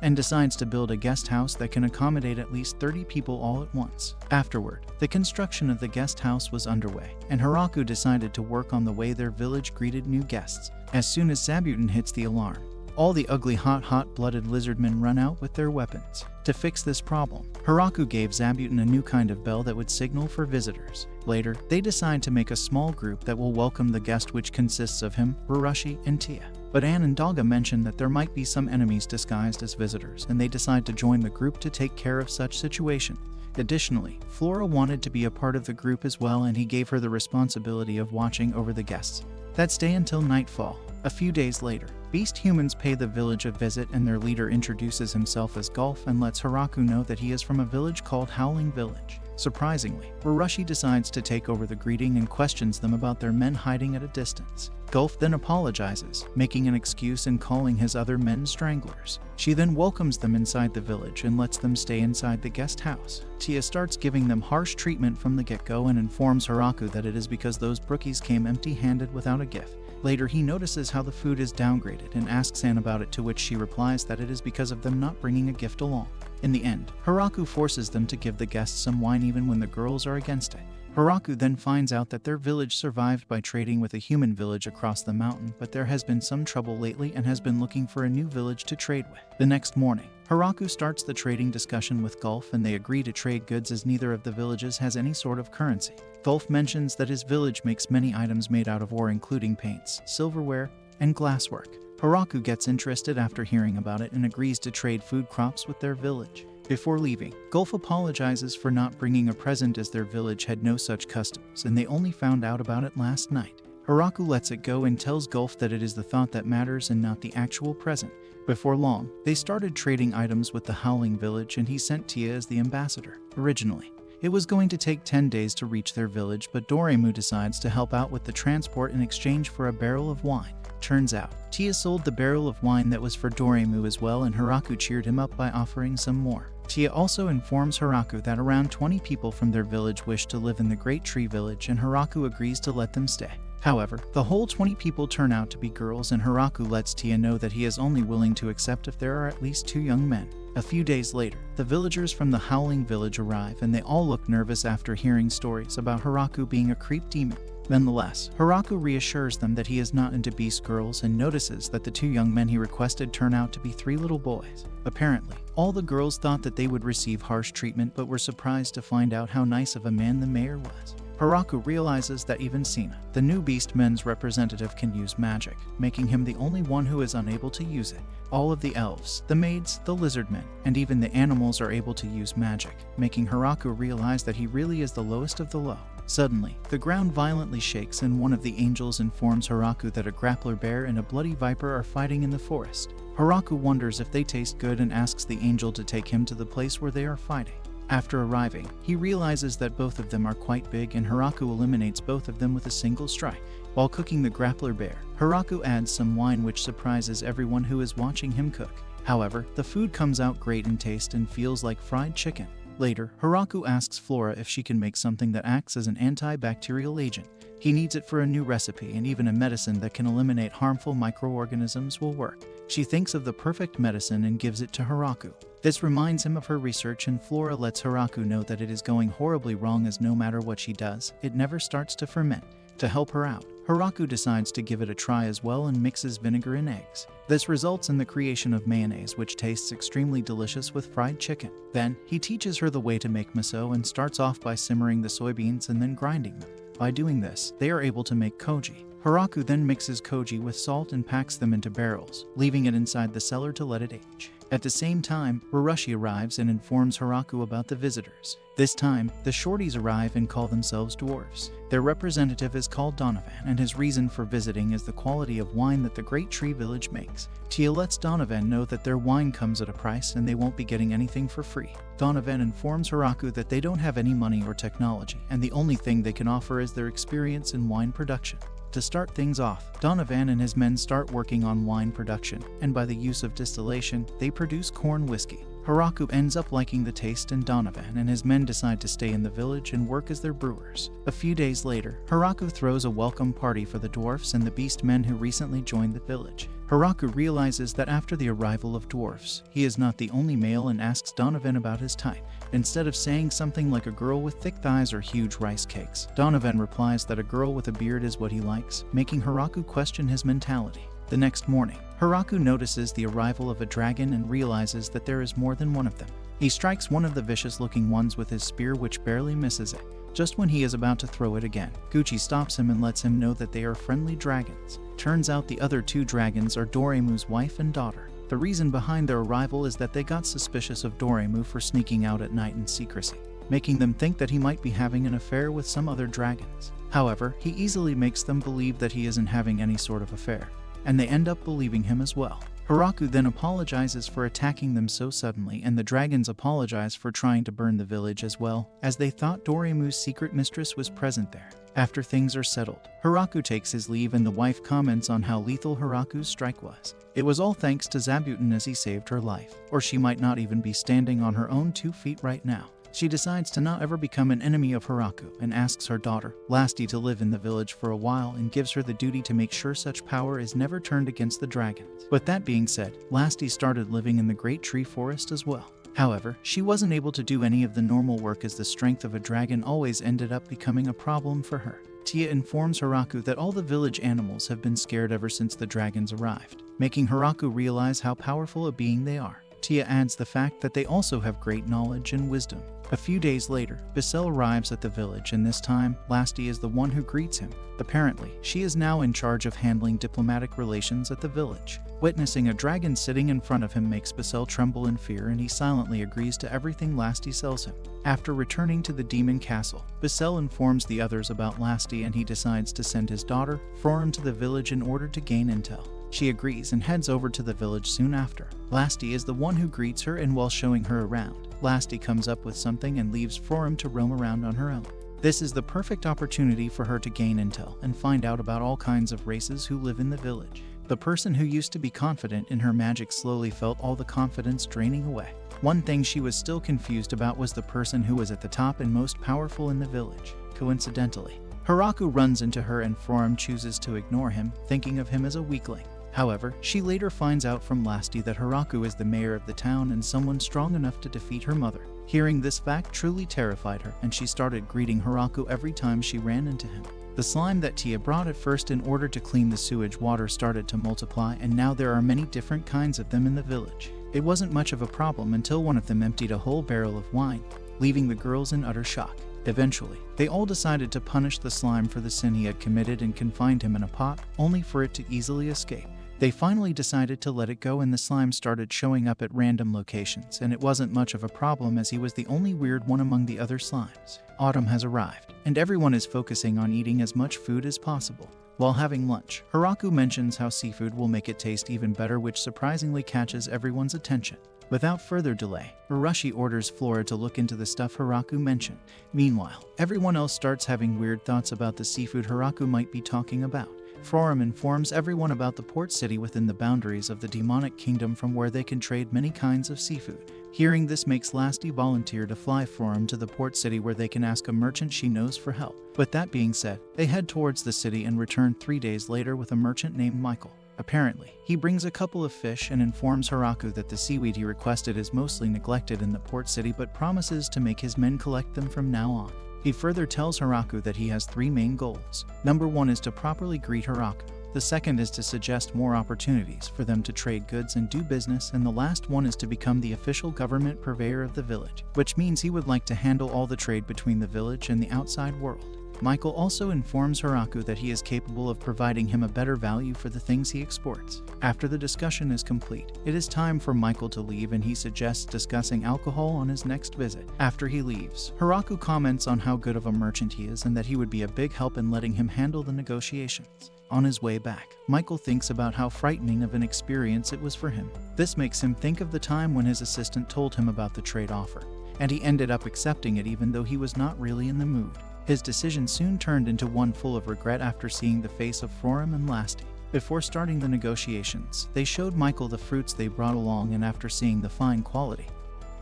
and decides to build a guest house that can accommodate at least 30 people all at once. Afterward, the construction of the guest house was underway, and Hiraku decided to work on the way their village greeted new guests. As soon as Zabuton hits the alarm, all the ugly hot-blooded lizardmen run out with their weapons. To fix this problem, Hiraku gave Zabuton a new kind of bell that would signal for visitors. Later, they decide to make a small group that will welcome the guest, which consists of him, Urashi, and Tia. But Ann and Daga mention that there might be some enemies disguised as visitors, and they decide to join the group to take care of such situation. Additionally, Flora wanted to be a part of the group as well, and he gave her the responsibility of watching over the guests that stay until nightfall. A few days later, beast humans pay the village a visit and their leader introduces himself as Golf and lets Hiraku know that he is from a village called Howling Village. Surprisingly, Urashi decides to take over the greeting and questions them about their men hiding at a distance. Golf then apologizes, making an excuse and calling his other men stranglers. She then welcomes them inside the village and lets them stay inside the guest house. Tia starts giving them harsh treatment from the get-go and informs Hiraku that it is because those brookies came empty-handed without a gift. Later, he notices how the food is downgraded and asks Ann about it, to which she replies that it is because of them not bringing a gift along. In the end, Hiraku forces them to give the guests some wine even when the girls are against it. Hiraku then finds out that their village survived by trading with a human village across the mountain, but there has been some trouble lately and has been looking for a new village to trade with. The next morning, Hiraku starts the trading discussion with Golf and they agree to trade goods as neither of the villages has any sort of currency. Golf mentions that his village makes many items made out of ore, including paints, silverware, and glasswork. Hiraku gets interested after hearing about it and agrees to trade food crops with their village. Before leaving, Golf apologizes for not bringing a present as their village had no such customs and they only found out about it last night. Hiraku lets it go and tells Golf that it is the thought that matters and not the actual present. Before long, they started trading items with the Howling Village and he sent Tia as the ambassador. Originally, it was going to take 10 days to reach their village, but Doremu decides to help out with the transport in exchange for a barrel of wine. Turns out, Tia sold the barrel of wine that was for Doremu as well, and Hiraku cheered him up by offering some more. Tia also informs Hiraku that around 20 people from their village wish to live in the Great Tree Village, and Hiraku agrees to let them stay. However, the whole 20 people turn out to be girls, and Hiraku lets Tia know that he is only willing to accept if there are at least 2 young men. A few days later, the villagers from the Howling Village arrive and they all look nervous after hearing stories about Hiraku being a creep demon. Nonetheless, Hiraku reassures them that he is not into beast girls and notices that the 2 young men he requested turn out to be 3 little boys. Apparently, all the girls thought that they would receive harsh treatment but were surprised to find out how nice of a man the mayor was. Haraku realizes that even Sina, the new beast men's representative, can use magic, making him the only one who is unable to use it. All of the elves, the maids, the lizard men, and even the animals are able to use magic, making Haraku realize that he really is the lowest of the low. Suddenly, the ground violently shakes and one of the angels informs Haraku that a grappler bear and a bloody viper are fighting in the forest. Haraku wonders if they taste good and asks the angel to take him to the place where they are fighting. After arriving, he realizes that both of them are quite big and Haraku eliminates both of them with a single strike. While cooking the grappler bear, Haraku adds some wine which surprises everyone who is watching him cook. However, the food comes out great in taste and feels like fried chicken. Later, Haraku asks Flora if she can make something that acts as an antibacterial agent. He needs it for a new recipe, and even a medicine that can eliminate harmful microorganisms will work. She thinks of the perfect medicine and gives it to Haraku. This reminds him of her research, and Flora lets Haraku know that it is going horribly wrong, as no matter what she does, it never starts to ferment. To help her out, Haraku decides to give it a try as well and mixes vinegar and eggs. This results in the creation of mayonnaise, which tastes extremely delicious with fried chicken. Then, he teaches her the way to make miso and starts off by simmering the soybeans and then grinding them. By doing this, they are able to make koji. Haraku then mixes koji with salt and packs them into barrels, leaving it inside the cellar to let it age. At the same time, Urashi arrives and informs Haraku about the visitors. This time, the shorties arrive and call themselves dwarves. Their representative is called Donovan, and his reason for visiting is the quality of wine that the Great Tree Village makes. Tia lets Donovan know that their wine comes at a price and they won't be getting anything for free. Donovan informs Haraku that they don't have any money or technology, and the only thing they can offer is their experience in wine production. To start things off, Donovan and his men start working on wine production, and by the use of distillation, they produce corn whiskey. Haraku ends up liking the taste, and Donovan and his men decide to stay in the village and work as their brewers. A few days later, Haraku throws a welcome party for the dwarfs and the beast men who recently joined the village. Haraku realizes that after the arrival of dwarfs, he is not the only male and asks Donovan about his type. Instead of saying something like a girl with thick thighs or huge rice cakes, Donovan replies that a girl with a beard is what he likes, making Haraku question his mentality. The next morning, Haraku notices the arrival of a dragon and realizes that there is more than one of them. He strikes one of the vicious-looking ones with his spear, which barely misses it. Just when he is about to throw it again, Gucci stops him and lets him know that they are friendly dragons. Turns out the other two dragons are Doremu's wife and daughter. The reason behind their arrival is that they got suspicious of Doremu for sneaking out at night in secrecy, making them think that he might be having an affair with some other dragons. However, he easily makes them believe that he isn't having any sort of affair, and they end up believing him as well. Haraku then apologizes for attacking them so suddenly, and the dragons apologize for trying to burn the village as well, as they thought Doremu's secret mistress was present there. After things are settled, Haraku takes his leave and the wife comments on how lethal Haraku's strike was. It was all thanks to Zabuton, as he saved her life, or she might not even be standing on her own 2 feet right now. She decides to not ever become an enemy of Haraku and asks her daughter, Lasti, to live in the village for a while and gives her the duty to make sure such power is never turned against the dragons. But that being said, Lasti started living in the Great Tree Forest as well. However, she wasn't able to do any of the normal work, as the strength of a dragon always ended up becoming a problem for her. Tia informs Haraku that all the village animals have been scared ever since the dragons arrived, making Haraku realize how powerful a being they are. Tia adds the fact that they also have great knowledge and wisdom. A few days later, Bissell arrives at the village, and this time, Lasti is the one who greets him. Apparently, she is now in charge of handling diplomatic relations at the village. Witnessing a dragon sitting in front of him makes Bissell tremble in fear, and he silently agrees to everything Lasti sells him. After returning to the demon castle, Bissell informs the others about Lasti, and he decides to send his daughter, Forum, to the village in order to gain intel. She agrees and heads over to the village soon after. Lasti is the one who greets her, and while showing her around, Lasti comes up with something and leaves Forum to roam around on her own. This is the perfect opportunity for her to gain intel and find out about all kinds of races who live in the village. The person who used to be confident in her magic slowly felt all the confidence draining away. One thing she was still confused about was the person who was at the top and most powerful in the village. Coincidentally, Haraku runs into her and Forum chooses to ignore him, thinking of him as a weakling. However, she later finds out from Lasti that Haraku is the mayor of the town and someone strong enough to defeat her mother. Hearing this fact truly terrified her, and she started greeting Haraku every time she ran into him. The slime that Tia brought at first in order to clean the sewage water started to multiply, and now there are many different kinds of them in the village. It wasn't much of a problem until one of them emptied a whole barrel of wine, leaving the girls in utter shock. Eventually, they all decided to punish the slime for the sin he had committed and confined him in a pot, only for it to easily escape. They finally decided to let it go, and the slime started showing up at random locations, and it wasn't much of a problem as he was the only weird one among the other slimes. Autumn has arrived, and everyone is focusing on eating as much food as possible. While having lunch, Hiraku mentions how seafood will make it taste even better, which surprisingly catches everyone's attention. Without further delay, Urashi orders Flora to look into the stuff Hiraku mentioned. Meanwhile, everyone else starts having weird thoughts about the seafood Hiraku might be talking about. Forum informs everyone about the port city within the boundaries of the demonic kingdom from where they can trade many kinds of seafood. Hearing this makes Lasty volunteer to fly Forum to the port city where they can ask a merchant she knows for help. With that being said, they head towards the city and return 3 days later with a merchant named Michael. Apparently, he brings a couple of fish and informs Hiraku that the seaweed he requested is mostly neglected in the port city, but promises to make his men collect them from now on. He further tells Hiraku that he has 3 main goals. Number 1 is to properly greet Hiraku. The second is to suggest more opportunities for them to trade goods and do business, and the last one is to become the official government purveyor of the village, which means he would like to handle all the trade between the village and the outside world. Michael also informs Hiraku that he is capable of providing him a better value for the things he exports. After the discussion is complete, it is time for Michael to leave, and he suggests discussing alcohol on his next visit. After he leaves, Hiraku comments on how good of a merchant he is and that he would be a big help in letting him handle the negotiations. On his way back, Michael thinks about how frightening of an experience it was for him. This makes him think of the time when his assistant told him about the trade offer, and he ended up accepting it even though he was not really in the mood. His decision soon turned into one full of regret after seeing the face of Forum and Lasty. Before starting the negotiations, they showed Michael the fruits they brought along, and after seeing the fine quality,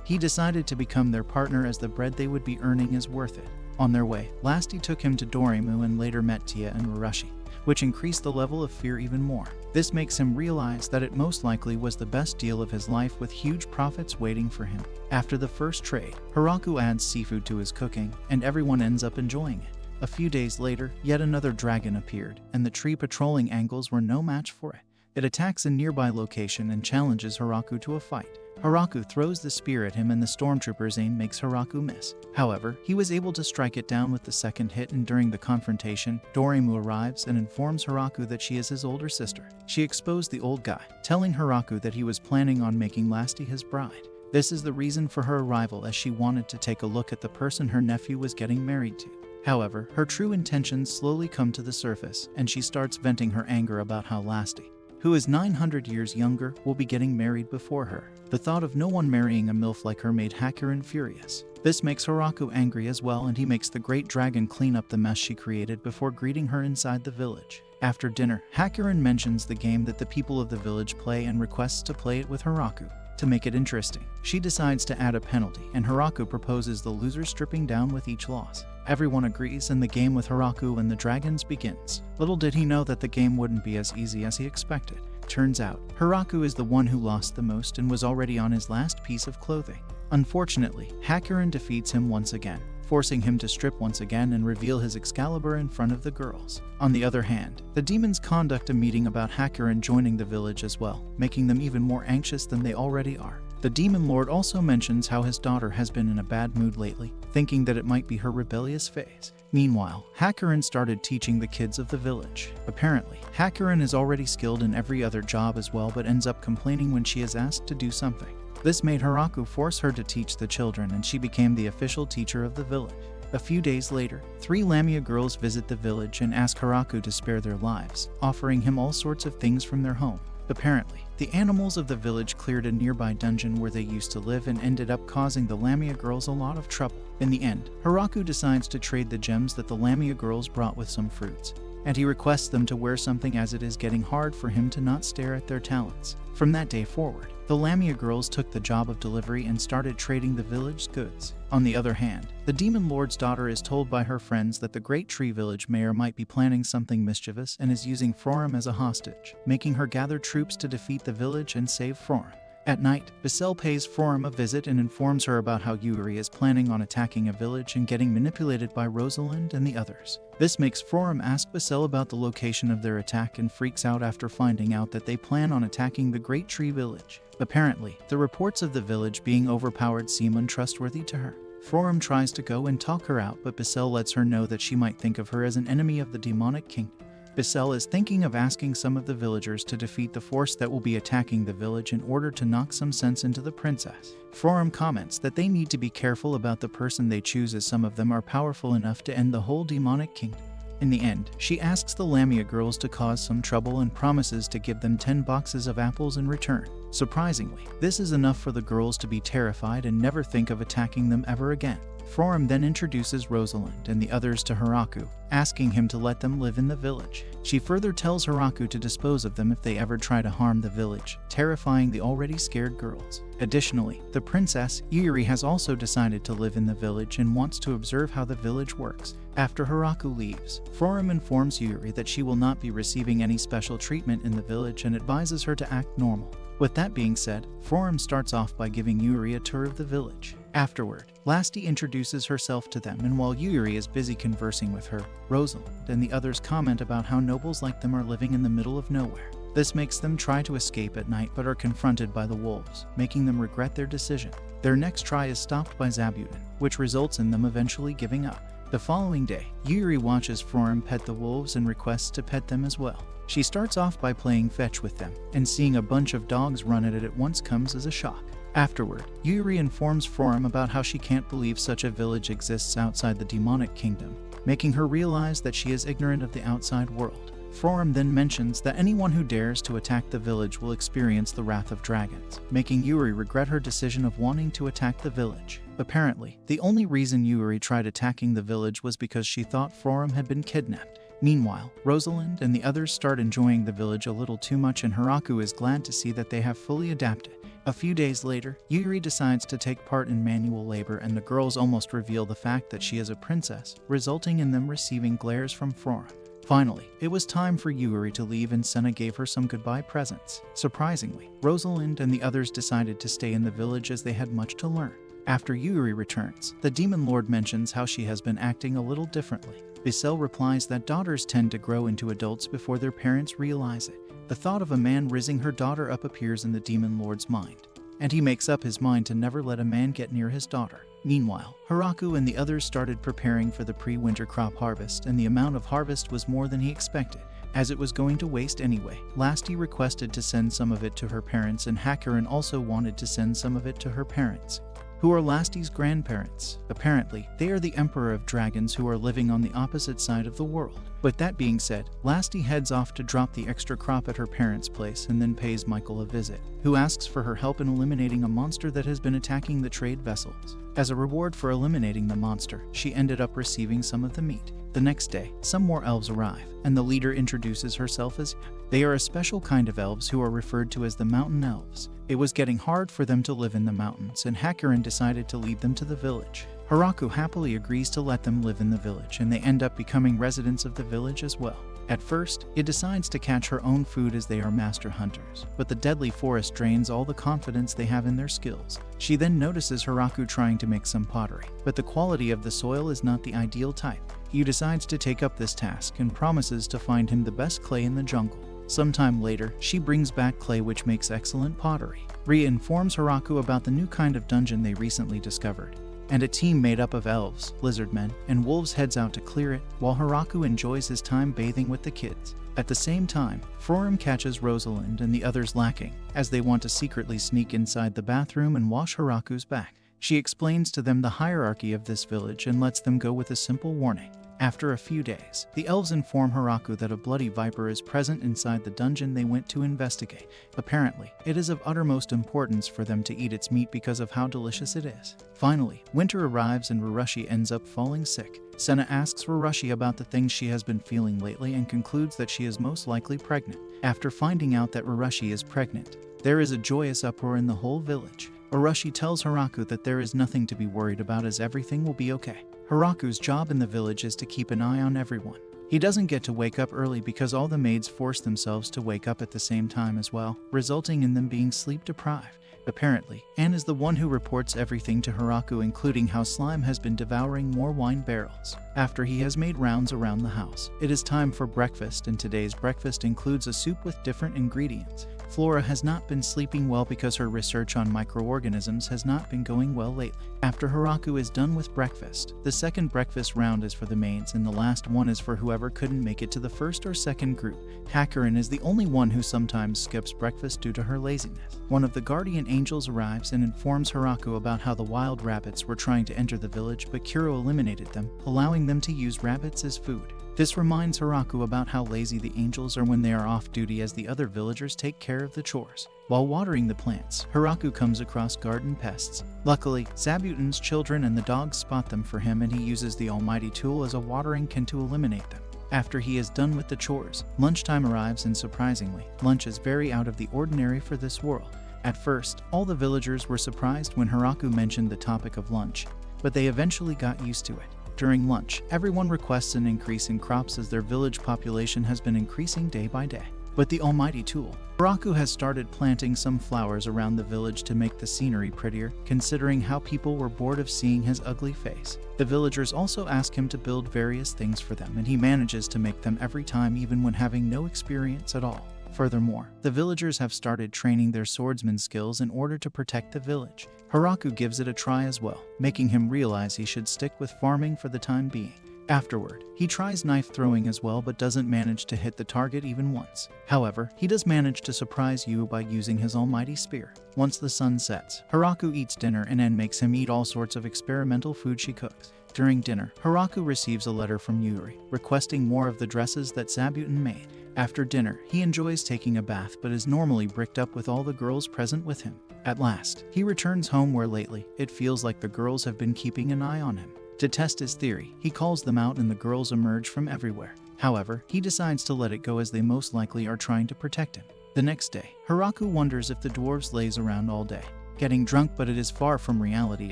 he decided to become their partner as the bread they would be earning is worth it. On their way, Lasty took him to Dorimu and later met Tia and Urashi, which increased the level of fear even more. This makes him realize that it most likely was the best deal of his life, with huge profits waiting for him. After the first trade, Hiraku adds seafood to his cooking, and everyone ends up enjoying it. A few days later, yet another dragon appeared, and the tree patrolling angles were no match for it. It attacks a nearby location and challenges Hiraku to a fight. Hiraku throws the spear at him, and the stormtrooper's aim makes Hiraku miss. However, he was able to strike it down with the second hit, and during the confrontation, Dorimu arrives and informs Hiraku that she is his older sister. She exposed the old guy, telling Hiraku that he was planning on making Lasty his bride. This is the reason for her arrival, as she wanted to take a look at the person her nephew was getting married to. However, her true intentions slowly come to the surface, and she starts venting her anger about how Lasty, who is 900 years younger, will be getting married before her. The thought of no one marrying a MILF like her made Hakurin furious. This makes Hiraku angry as well, and he makes the great dragon clean up the mess she created before greeting her inside the village. After dinner, Hakurin mentions the game that the people of the village play and requests to play it with Hiraku. To make it interesting, she decides to add a penalty, and Hiraku proposes the loser stripping down with each loss. Everyone agrees, and the game with Hiraku and the dragons begins. Little did he know that the game wouldn't be as easy as he expected. Turns out, Hiraku is the one who lost the most and was already on his last piece of clothing. Unfortunately, Hakurin defeats him once again, forcing him to strip once again and reveal his Excalibur in front of the girls. On the other hand, the demons conduct a meeting about Hakurin joining the village as well, making them even more anxious than they already are. The demon lord also mentions how his daughter has been in a bad mood lately, thinking that it might be her rebellious phase. Meanwhile, Hakurin started teaching the kids of the village. Apparently, Hakurin is already skilled in every other job as well, but ends up complaining when she is asked to do something. This made Hiraku force her to teach the children, and she became the official teacher of the village. A few days later, 3 Lamia girls visit the village and ask Hiraku to spare their lives, offering him all sorts of things from their home. Apparently, the animals of the village cleared a nearby dungeon where they used to live and ended up causing the Lamia girls a lot of trouble. In the end, Hiraku decides to trade the gems that the Lamia girls brought with some fruits, and he requests them to wear something as it is getting hard for him to not stare at their talents. From that day forward, the Lamia girls took the job of delivery and started trading the village's goods. On the other hand, the demon lord's daughter is told by her friends that the Great Tree Village mayor might be planning something mischievous and is using Forum as a hostage, making her gather troops to defeat the village and save Forum. At night, Basel pays Forum a visit and informs her about how Yuri is planning on attacking a village and getting manipulated by Rosalind and the others. This makes Forum ask Basel about the location of their attack and freaks out after finding out that they plan on attacking the Great Tree Village. Apparently, the reports of the village being overpowered seem untrustworthy to her. Forum tries to go and talk her out, but Bissell lets her know that she might think of her as an enemy of the demonic kingdom. Bissell is thinking of asking some of the villagers to defeat the force that will be attacking the village in order to knock some sense into the princess. Forum comments that they need to be careful about the person they choose, as some of them are powerful enough to end the whole demonic kingdom. In the end, she asks the Lamia girls to cause some trouble and promises to give them 10 boxes of apples in return. Surprisingly, this is enough for the girls to be terrified and never think of attacking them ever again. Forum then introduces Rosalind and the others to Hiraku, asking him to let them live in the village. She further tells Hiraku to dispose of them if they ever try to harm the village, terrifying the already scared girls. Additionally, the princess, Yuri, has also decided to live in the village and wants to observe how the village works. After Hiraku leaves, Forum informs Yuri that she will not be receiving any special treatment in the village and advises her to act normal. With that being said, Forum starts off by giving Yuri a tour of the village. Afterward, Lasty introduces herself to them, and while Yuri is busy conversing with her, Rosalind and the others comment about how nobles like them are living in the middle of nowhere. This makes them try to escape at night but are confronted by the wolves, making them regret their decision. Their next try is stopped by Zabuton, which results in them eventually giving up. The following day, Yuri watches Forum pet the wolves and requests to pet them as well. She starts off by playing fetch with them, and seeing a bunch of dogs run at it at once comes as a shock. Afterward, Yuri informs Forum about how she can't believe such a village exists outside the demonic kingdom, making her realize that she is ignorant of the outside world. Forum then mentions that anyone who dares to attack the village will experience the wrath of dragons, making Yuri regret her decision of wanting to attack the village. Apparently, the only reason Yuri tried attacking the village was because she thought Forum had been kidnapped. Meanwhile, Rosalind and the others start enjoying the village a little too much, and Hiraku is glad to see that they have fully adapted. A few days later, Yuri decides to take part in manual labor, and the girls almost reveal the fact that she is a princess, resulting in them receiving glares from Forum. Finally, it was time for Yuri to leave, and Senna gave her some goodbye presents. Surprisingly, Rosalind and the others decided to stay in the village as they had much to learn. After Yuri returns, the Demon Lord mentions how she has been acting a little differently. Bissell replies that daughters tend to grow into adults before their parents realize it. The thought of a man raising her daughter up appears in the Demon Lord's mind, and he makes up his mind to never let a man get near his daughter. Meanwhile, Hiraku and the others started preparing for the pre-winter crop harvest, and the amount of harvest was more than he expected, as it was going to waste anyway. Lasty requested to send some of it to her parents, and Hakurin also wanted to send some of it to her parents, who are Lasty's grandparents. Apparently, they are the Emperor of Dragons who are living on the opposite side of the world. With that being said, Lasty heads off to drop the extra crop at her parents' place and then pays Michael a visit, who asks for her help in eliminating a monster that has been attacking the trade vessels. As a reward for eliminating the monster, she ended up receiving some of the meat. The next day, some more elves arrive, and the leader introduces herself as they are a special kind of elves who are referred to as the mountain elves. It was getting hard for them to live in the mountains, and Hakurin decided to lead them to the village. Hiraku happily agrees to let them live in the village, and they end up becoming residents of the village as well. At first, it decides to catch her own food as they are master hunters, but the deadly forest drains all the confidence they have in their skills. She then notices Hiraku trying to make some pottery, but the quality of the soil is not the ideal type. He decides to take up this task and promises to find him the best clay in the jungle. Sometime later, she brings back clay which makes excellent pottery. Ria informs Hiraku about the new kind of dungeon they recently discovered, and a team made up of elves, lizardmen, and wolves heads out to clear it, while Hiraku enjoys his time bathing with the kids. At the same time, Forum catches Rosalind and the others lacking, as they want to secretly sneak inside the bathroom and wash Hiraku's back. She explains to them the hierarchy of this village and lets them go with a simple warning. After a few days, the elves inform Hiraku that a bloody viper is present inside the dungeon they went to investigate. Apparently, it is of uttermost importance for them to eat its meat because of how delicious it is. Finally, winter arrives and Rurushi ends up falling sick. Senna asks Rurushi about the things she has been feeling lately and concludes that she is most likely pregnant. After finding out that Rurushi is pregnant, there is a joyous uproar in the whole village. Rurushi tells Hiraku that there is nothing to be worried about as everything will be okay. Hiraku's job in the village is to keep an eye on everyone. He doesn't get to wake up early because all the maids force themselves to wake up at the same time as well, resulting in them being sleep deprived. Apparently, Anne is the one who reports everything to Hiraku, including how slime has been devouring more wine barrels. After he has made rounds around the house, it is time for breakfast, and today's breakfast includes a soup with different ingredients. Flora has not been sleeping well because her research on microorganisms has not been going well lately. After Hiraku is done with breakfast, the second breakfast round is for the maids and the last one is for whoever couldn't make it to the first or second group. Hakurin is the only one who sometimes skips breakfast due to her laziness. One of the guardian angels arrives and informs Hiraku about how the wild rabbits were trying to enter the village, but Kuro eliminated them, allowing them to use rabbits as food. This reminds Hiraku about how lazy the angels are when they are off duty, as the other villagers take care of the chores. While watering the plants, Hiraku comes across garden pests. Luckily, Zabuton's children and the dogs spot them for him, and he uses the almighty tool as a watering can to eliminate them. After he is done with the chores, lunchtime arrives, and surprisingly, lunch is very out of the ordinary for this world. At first, all the villagers were surprised when Hiraku mentioned the topic of lunch, but they eventually got used to it. During lunch, everyone requests an increase in crops as their village population has been increasing day by day. With the almighty tool, Hiraku has started planting some flowers around the village to make the scenery prettier, considering how people were bored of seeing his ugly face. The villagers also ask him to build various things for them, and he manages to make them every time, even when having no experience at all. Furthermore, the villagers have started training their swordsman skills in order to protect the village. Hiraku gives it a try as well, making him realize he should stick with farming for the time being. Afterward, he tries knife throwing as well, but doesn't manage to hit the target even once. However, he does manage to surprise Yu by using his almighty spear. Once the sun sets, Hiraku eats dinner and N makes him eat all sorts of experimental food she cooks. During dinner, Hiraku receives a letter from Yuri, requesting more of the dresses that Zabuton made. After dinner, he enjoys taking a bath but is normally bricked up with all the girls present with him. At last, he returns home where lately, it feels like the girls have been keeping an eye on him. To test his theory, he calls them out and the girls emerge from everywhere. However, he decides to let it go as they most likely are trying to protect him. The next day, Hiraku wonders if the dwarves lays around all day, getting drunk, but it is far from reality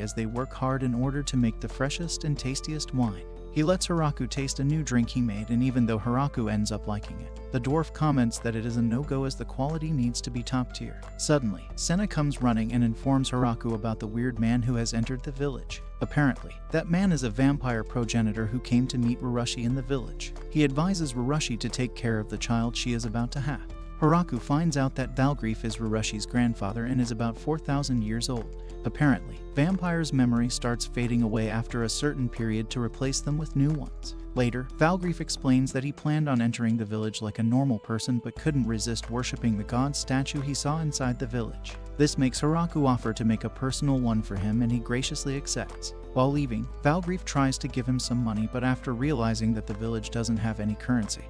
as they work hard in order to make the freshest and tastiest wine. He lets Hiraku taste a new drink he made, and even though Hiraku ends up liking it, the dwarf comments that it is a no-go as the quality needs to be top tier. Suddenly, Senna comes running and informs Hiraku about the weird man who has entered the village. Apparently, that man is a vampire progenitor who came to meet Rurushi in the village. He advises Rurushi to take care of the child she is about to have. Hiraku finds out that Valgrief is Rurushi's grandfather and is about 4,000 years old. Apparently, vampires' memory starts fading away after a certain period to replace them with new ones. Later, Valgrief explains that he planned on entering the village like a normal person but couldn't resist worshipping the god statue he saw inside the village. This makes Hiraku offer to make a personal one for him, and he graciously accepts. While leaving, Valgrief tries to give him some money, but after realizing that the village doesn't have any currency,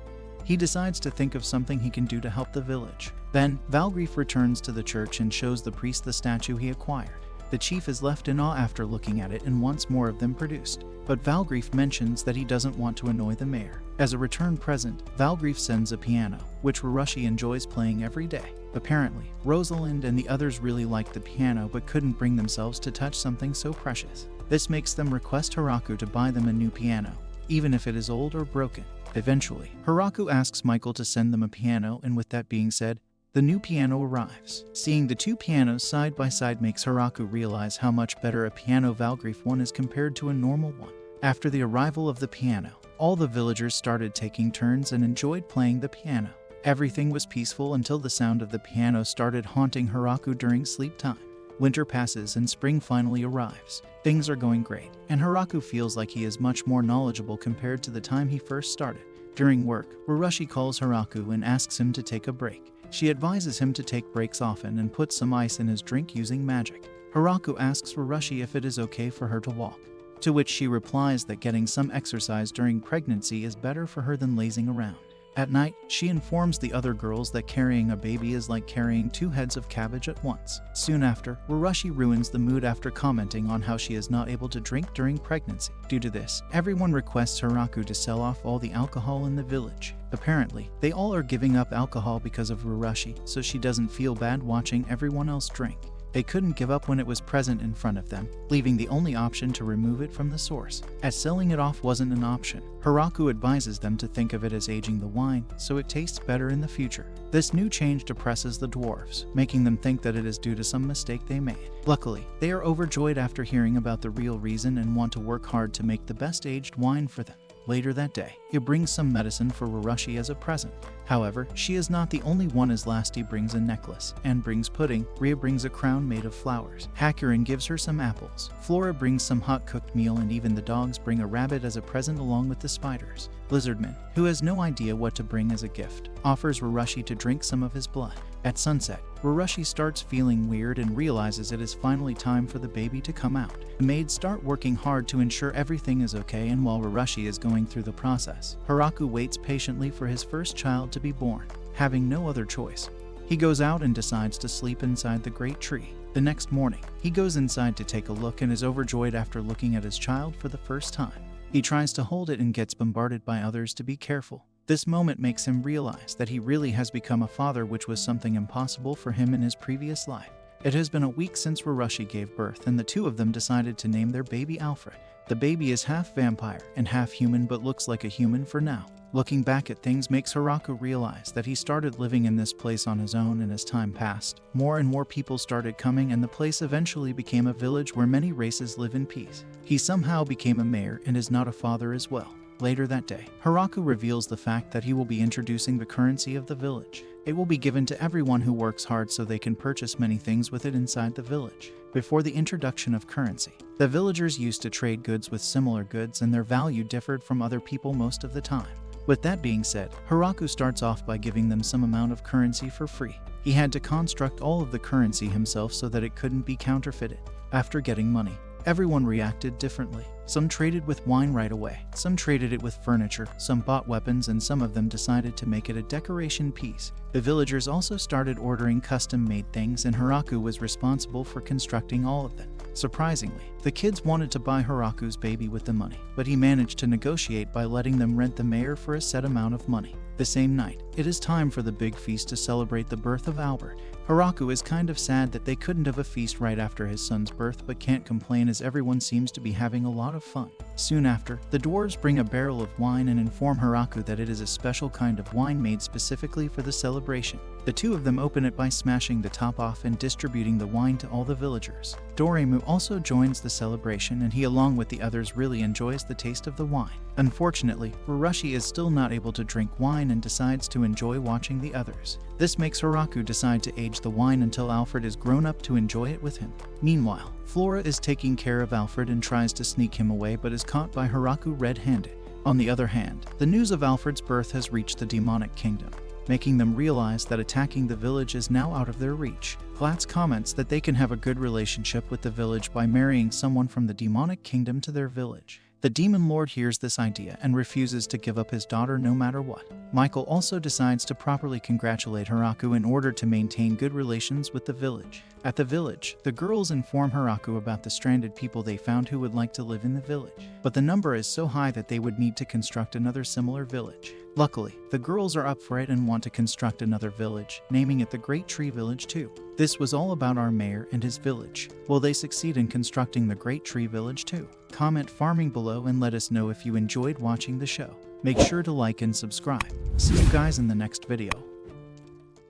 he decides to think of something he can do to help the village. Then, Valgrief returns to the church and shows the priest the statue he acquired. The chief is left in awe after looking at it and wants more of them produced. But Valgrief mentions that he doesn't want to annoy the mayor. As a return present, Valgrief sends a piano, which Rurushi enjoys playing every day. Apparently, Rosalind and the others really liked the piano but couldn't bring themselves to touch something so precious. This makes them request Hiraku to buy them a new piano, even if it is old or broken. Eventually, Hiraku asks Michael to send them a piano, and with that being said, the new piano arrives. Seeing the two pianos side by side makes Hiraku realize how much better a piano Valgrief one is compared to a normal one. After the arrival of the piano, all the villagers started taking turns and enjoyed playing the piano. Everything was peaceful until the sound of the piano started haunting Hiraku during sleep time. Winter passes and spring finally arrives. Things are going great, and Hiraku feels like he is much more knowledgeable compared to the time he first started. During work, Rurushi calls Hiraku and asks him to take a break. She advises him to take breaks often and put some ice in his drink using magic. Hiraku asks Rurushi if it is okay for her to walk, to which she replies that getting some exercise during pregnancy is better for her than lazing around. At night, she informs the other girls that carrying a baby is like carrying 2 heads of cabbage at once. Soon after, Rurushi ruins the mood after commenting on how she is not able to drink during pregnancy. Due to this, everyone requests Hiraku to sell off all the alcohol in the village. Apparently, they all are giving up alcohol because of Rurushi, so she doesn't feel bad watching everyone else drink. They couldn't give up when it was present in front of them, leaving the only option to remove it from the source. As selling it off wasn't an option, Hiraku advises them to think of it as aging the wine, so it tastes better in the future. This new change depresses the dwarves, making them think that it is due to some mistake they made. Luckily, they are overjoyed after hearing about the real reason and want to work hard to make the best aged wine for them. Later that day, he brings some medicine for Ruroshi as a present. However, she is not the only one, as Lasty brings a necklace, Anne brings pudding, Rhea brings a crown made of flowers, Hakurin gives her some apples, Flora brings some hot cooked meal, and even the dogs bring a rabbit as a present along with the spiders. Lizardman, who has no idea what to bring as a gift, offers Ruroshi to drink some of his blood. At sunset, Ruroshi starts feeling weird and realizes it is finally time for the baby to come out. The maids start working hard to ensure everything is okay, and while Ruroshi is going through the process, Haraku waits patiently for his first child to be born. Having no other choice, he goes out and decides to sleep inside the great tree. The next morning, he goes inside to take a look and is overjoyed after looking at his child for the first time. He tries to hold it and gets bombarded by others to be careful. This moment makes him realize that he really has become a father, which was something impossible for him in his previous life. It has been a week since Ruroshi gave birth, and the two of them decided to name their baby Alfred. The baby is half vampire and half human, but looks like a human for now. Looking back at things makes Haraku realize that he started living in this place on his own, and as time passed, more and more people started coming, and the place eventually became a village where many races live in peace. He somehow became a mayor and is not a father as well. Later that day, Haraku reveals the fact that he will be introducing the currency of the village. It will be given to everyone who works hard so they can purchase many things with it inside the village. Before the introduction of currency, the villagers used to trade goods with similar goods, and their value differed from other people most of the time. With that being said, Haraku starts off by giving them some amount of currency for free. He had to construct all of the currency himself so that it couldn't be counterfeited. After getting money, everyone reacted differently. Some traded with wine right away, some traded it with furniture, some bought weapons, and some of them decided to make it a decoration piece. The villagers also started ordering custom-made things, and Haraku was responsible for constructing all of them. Surprisingly, the kids wanted to buy Haraku's baby with the money, but he managed to negotiate by letting them rent the mayor for a set amount of money. The same night, it is time for the big feast to celebrate the birth of Albert. Haraku is kind of sad that they couldn't have a feast right after his son's birth, but can't complain as everyone seems to be having a lot of fun. Soon after, the dwarves bring a barrel of wine and inform Haraku that it is a special kind of wine made specifically for the celebration. The two of them open it by smashing the top off and distributing the wine to all the villagers. Doremu also joins the celebration, and he, along with the others, really enjoys the taste of the wine. Unfortunately, Ruroshi is still not able to drink wine and decides to enjoy watching the others. This makes Haraku decide to age the wine until Alfred is grown up to enjoy it with him. Meanwhile, Flora is taking care of Alfred and tries to sneak him away, but is caught by Haraku red-handed. On the other hand, the news of Alfred's birth has reached the demonic kingdom, making them realize that attacking the village is now out of their reach. Glatz comments that they can have a good relationship with the village by marrying someone from the demonic kingdom to their village. The demon lord hears this idea and refuses to give up his daughter no matter what. Michael also decides to properly congratulate Haraku in order to maintain good relations with the village. At the village, the girls inform Haraku about the stranded people they found who would like to live in the village, but the number is so high that they would need to construct another similar village. Luckily, the girls are up for it and want to construct another village, naming it the Great Tree Village too. This was all about our mayor and his village. Will they succeed in constructing the Great Tree Village too? Comment farming below and let us know if you enjoyed watching the show. Make sure to like and subscribe. See you guys in the next video.